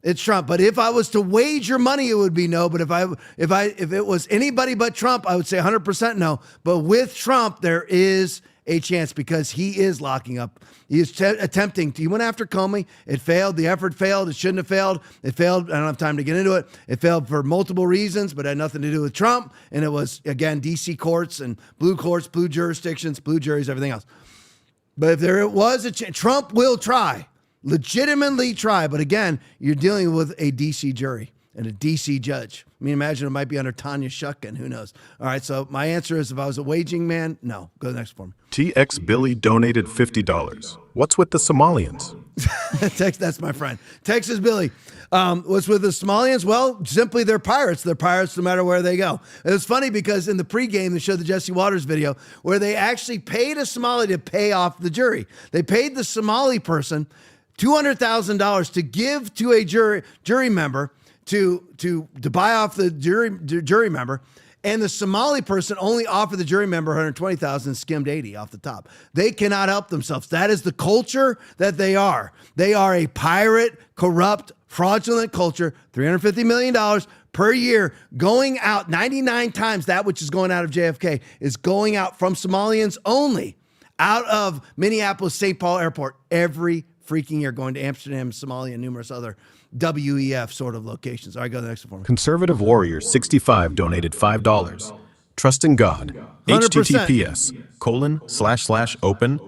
it's Trump. But if I was to wager money, it would be no. But if it was anybody but Trump, I would say 100% no. But with Trump, there is a chance because he is locking up. He is attempting to. He went after Comey. It failed. The effort failed. It shouldn't have failed. It failed. I don't have time to get into it. It failed for multiple reasons, but it had nothing to do with Trump. And it was, again, D.C. courts and blue courts, blue jurisdictions, blue juries, everything else. But if there was a chance, Trump will try, legitimately try. But again, you're dealing with a D.C. jury and a D.C. judge. I mean, imagine it might be under Tanya Shuckin. Who knows? All right, so my answer is if I was a waging man, no. Go to the next form. TX Billy donated $50. What's with the Somalians? That's my friend. Texas Billy. What's with the Somalians? Well, simply they're pirates. They're pirates no matter where they go. It was funny because in the pregame, they showed the Jesse Waters video where they actually paid a Somali to pay off the jury. They paid the Somali person $200,000 to give to a jury member to buy off the jury member, and the Somali person only offered the jury member $120,000 and skimmed $80,000 off the top. They cannot help themselves. That is the culture that they are. They are a pirate, corrupt, fraudulent culture. $350 million per year going out 99 times that which is going out of JFK is going out from Somalians only out of Minneapolis St. Paul Airport every freaking year, going to Amsterdam, Somalia, and numerous other WEF sort of locations. All right, go to the next one. Conservative Warrior 65 donated $5. Trust in God. 100%. https://open.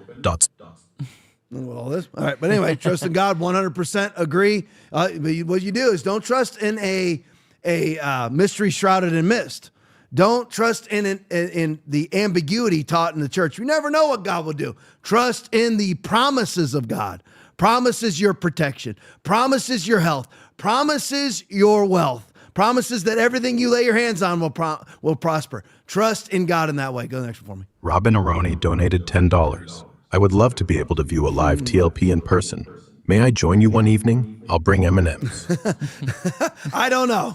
All this. All right, but anyway, trust in God, 100% agree. But what you do is don't trust in a mystery shrouded in mist. Don't trust in the ambiguity taught in the church. You never know what God will do. Trust in the promises of God. Promises your protection. Promises your health. Promises your wealth. Promises that everything you lay your hands on will prosper. Trust in God in that way. Go to the next one for me. Robin Aroni donated $10. I would love to be able to view a live TLP in person. May I join you one evening? I'll bring M&Ms. I don't know.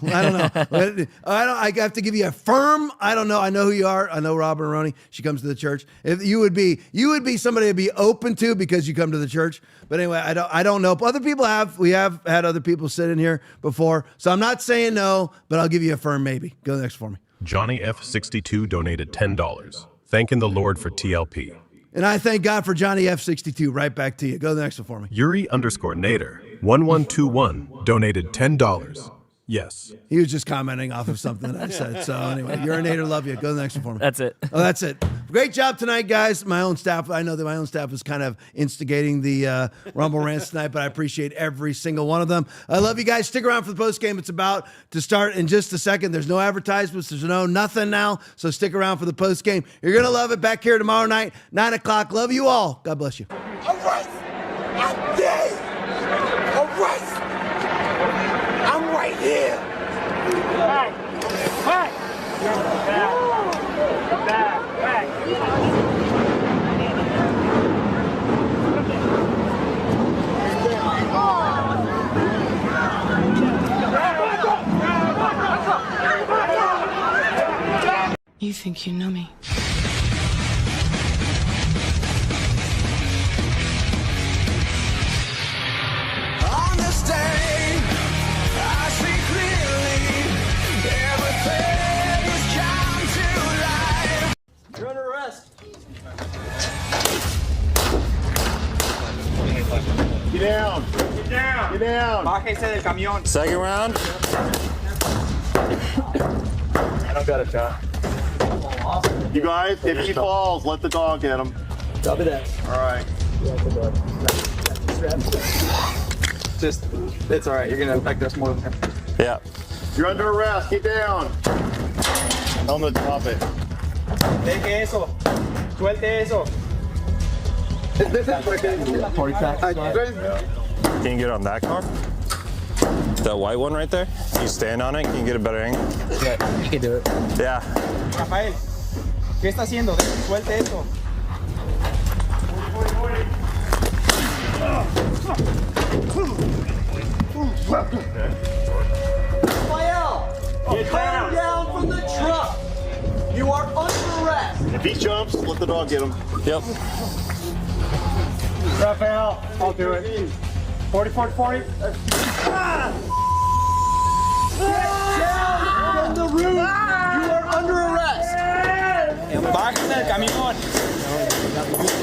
I have to give you a firm. I don't know. I know who you are. I know Robin Aroni. She comes to the church. If you would be somebody to be open to because you come to the church. But anyway, I don't know. Other people have. We have had other people sit in here before. So I'm not saying no, but I'll give you a firm maybe. Go next for me. Johnny F62 donated $10. Thanking the Lord for TLP. And I thank God for Johnny F62. Right back to you. Go to the next one for me. Yuri_Nader 1121 donated $10. Yes. He was just commenting off of something that I said. So anyway, Urinator, love you. Go to the next one for me. That's it. Oh, that's it. Great job tonight, guys. My own staff, I know that my own staff is kind of instigating the Rumble Rants tonight, but I appreciate every single one of them. I love you guys. Stick around for the post game. It's about to start in just a second. There's no advertisements. There's nothing now. So stick around for the post game. You're going to love it. Back here tomorrow night, 9 o'clock. Love you all. God bless you. All right. I'm dead. All right. I'm right here. Back. You think you know me? On this day, I see clearly everything has come to life. You're under arrest. Get down. Get down. Get down. Bájese del camión. Second round. I don't got a shot. You guys, if he falls, let the dog get him. Copy that. All right. Just, it's all right. You're going to affect us more than him. Yeah. You're under arrest. Get down. Tell him to drop it. Deje eso. Suelte eso. Can you get on that car? That white one right there? Can you stand on it? Can you get a better angle? Yeah, you can do it. Yeah. Rafael, ¿qué está haciendo? Suelte eso. Rafael, come down from the truck. You are under arrest. If he jumps, let the dog get him. Yep. Rafael, I'll do it. 40, 40, 40. Get down from the roof. You are under arrest. Bájese del camión.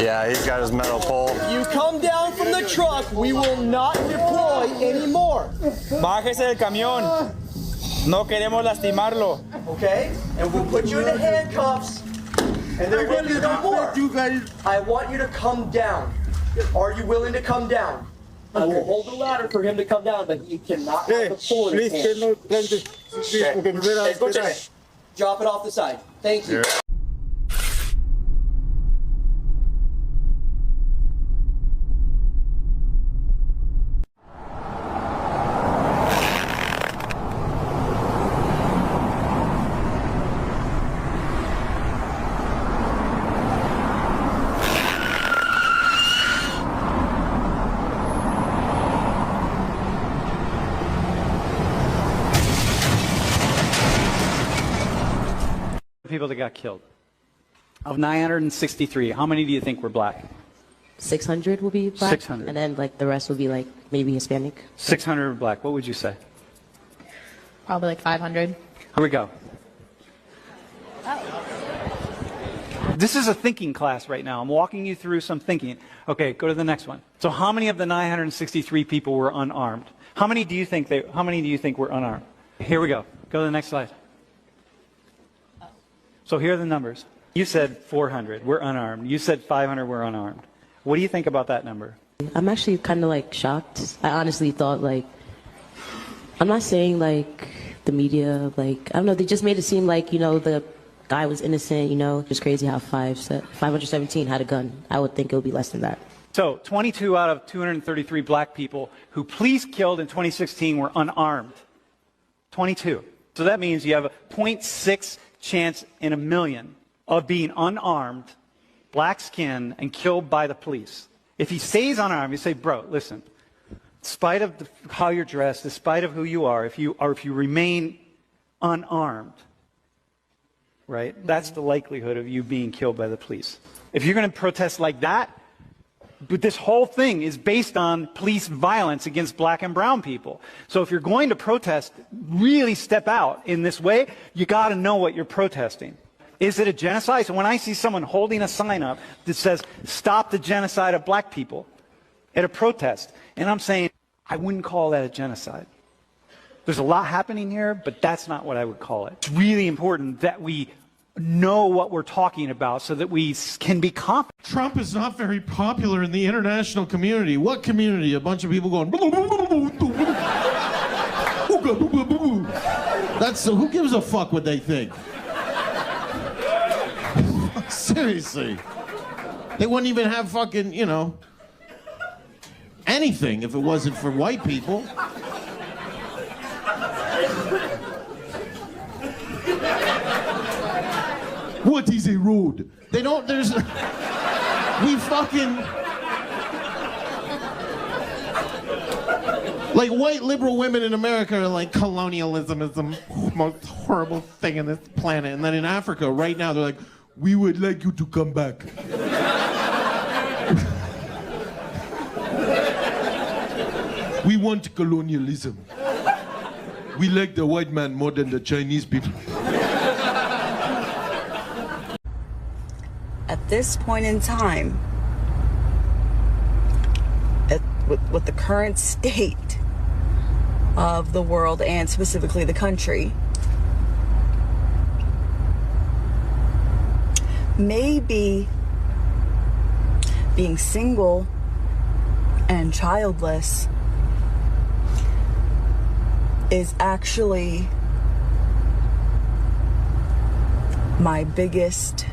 Yeah, he's got his metal pole. You come down from the truck, we will not deploy anymore. Bájese del camión. No queremos lastimarlo. Okay? And we'll put you in the handcuffs. And there will be no more. I want you to come down. Are you willing to come down? I will hold the ladder for him to come down, but he cannot have the pole in his hand. Okay. Escúchame. Drop it off the side. Thank you. People that got killed. Of 963, how many do you think were black? 600 will be black. 600. And then like the rest will be like maybe Hispanic. 600 were black. What would you say? Probably like 500. Here we go. This is a thinking class right now. I'm walking you through some thinking. Okay, go to the next one. So how many of the 963 people were unarmed? How many do you think were unarmed? Here we go. Go to the next slide. So here are the numbers. You said 400 were unarmed. You said 500 were unarmed. What do you think about that number? I'm actually kind of like shocked. I honestly thought like, I'm not saying like the media, like, I don't know, they just made it seem like, you know, the guy was innocent, you know. It's crazy how 517 had a gun. I would think it would be less than that. So 22 out of 233 black people who police killed in 2016 were unarmed. 22. So that means you have a 0.6 chance in a million of being unarmed, black skin, and killed by the police. If he stays unarmed, you say, bro, listen, in spite of how you're dressed, in spite of who you are, if you remain unarmed, right, that's the likelihood of you being killed by the police. If you're going to protest like that, but this whole thing is based on police violence against black and brown people. So if you're going to protest, really step out in this way, you got to know what you're protesting. Is it a genocide? So when I see someone holding a sign up that says, stop the genocide of black people at a protest, and I'm saying, I wouldn't call that a genocide. There's a lot happening here, but that's not what I would call it. It's really important that we know what we're talking about so that we can be confident. Trump is not very popular in the international community. What community? A bunch of people going. That's who gives a fuck what they think? Seriously. They wouldn't even have fucking, you know, anything if it wasn't for white people. What is a road? They don't, we fucking, like white liberal women in America are like, colonialism is the most horrible thing on this planet. And then in Africa right now, they're like, we would like you to come back. We want colonialism. We like the white man more than the Chinese people. At this point in time, with the current state of the world and specifically the country, maybe being single and childless is actually my biggest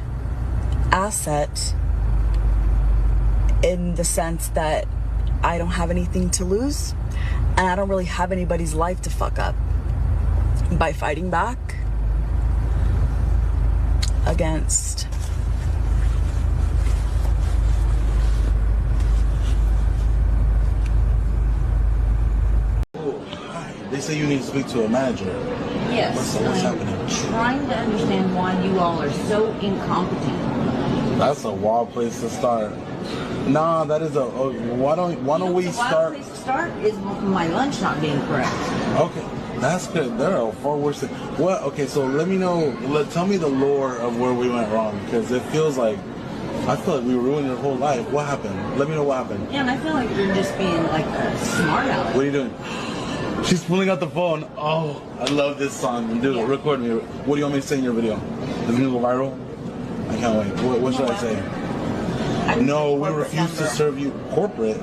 asset, in the sense that I don't have anything to lose and I don't really have anybody's life to fuck up by fighting back against They say you need to speak to a manager. Yes, What's I'm happening? trying to understand why you all are so incompetent. That's a wild place to start. Nah, that is why don't we The start? wild place to start is my lunch not being correct. Okay, That's good. There are far worse things. What? Okay, so let me know. Tell me the lore of where we went wrong, because it feels like I feel like we ruined your whole life. What happened? Let me know what happened. Yeah, and I feel like you're just being like a smart aleck. What are you doing? She's pulling out the phone. Oh, I love this song. Dude, record me. What do you want me to say in your video? Is it gonna go viral? I can't wait. What should I say? No, we refuse to serve you corporate.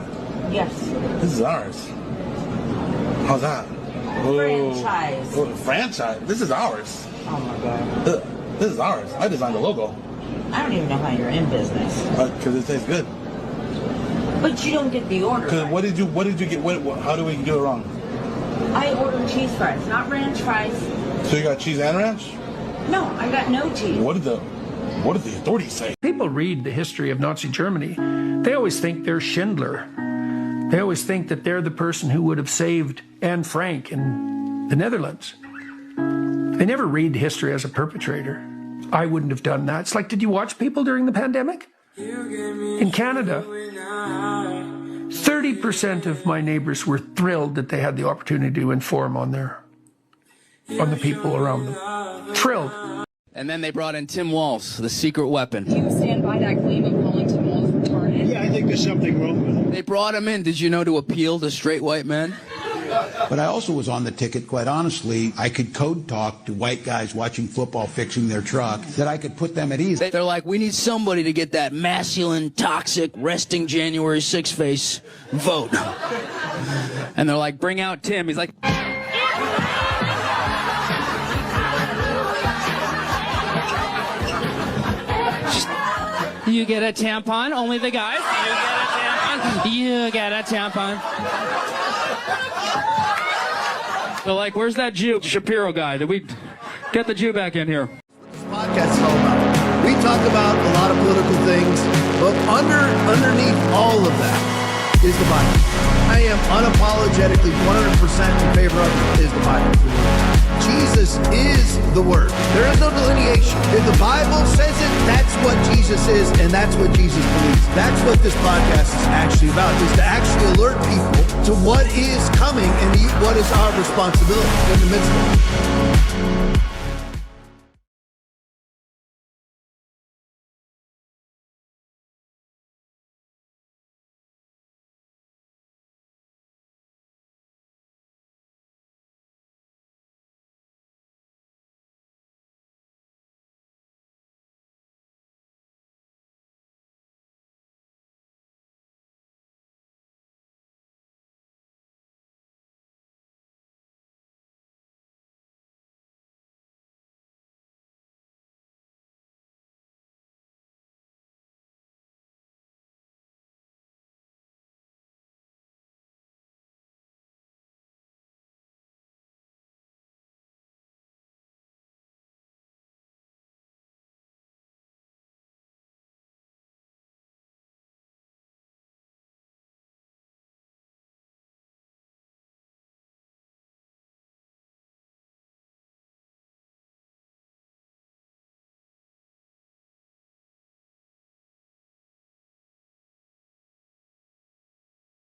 Yes. This is ours. How's that? Franchise. Oh, franchise? This is ours. Oh my God. This is ours. I designed the logo. I don't even know how you're in business. Because it tastes good. But you don't get the order. Because what did you get? How do we do it wrong? I ordered cheese fries, not ranch fries. So you got cheese and ranch? No, I got no cheese. What did the authorities say? People read the history of Nazi Germany. They always think they're Schindler. They always think that they're the person who would have saved Anne Frank in the Netherlands. They never read history as a perpetrator. I wouldn't have done that. It's like, did you watch people during the pandemic? In Canada, 30% of my neighbors were thrilled that they had the opportunity to inform on the people around them. Thrilled. And then they brought in Tim Walz, the secret weapon. Do you stand by that claim of calling Tim Walz retarded? Yeah, I think there's something wrong with him. They brought him in, did you know, to appeal to straight white men? But I also was on the ticket, quite honestly. I could code talk to white guys watching football fixing their truck, that I could put them at ease. They're like, we need somebody to get that masculine, toxic, resting January 6th face vote. And they're like, bring out Tim. He's like... You get a tampon, only the guys. You get a tampon. So like, where's that Jew, Shapiro guy? Did we get the Jew back in here? Podcast is all about. We talk about a lot of political things, but underneath all of that is the Bible. I am unapologetically 100% in favor of it is the Bible. Jesus is the Word. There is no delineation. If the Bible says it, that's what Jesus is, and that's what Jesus believes. That's what this podcast is actually about, is to actually alert people to what is coming and what is our responsibility in the midst of it.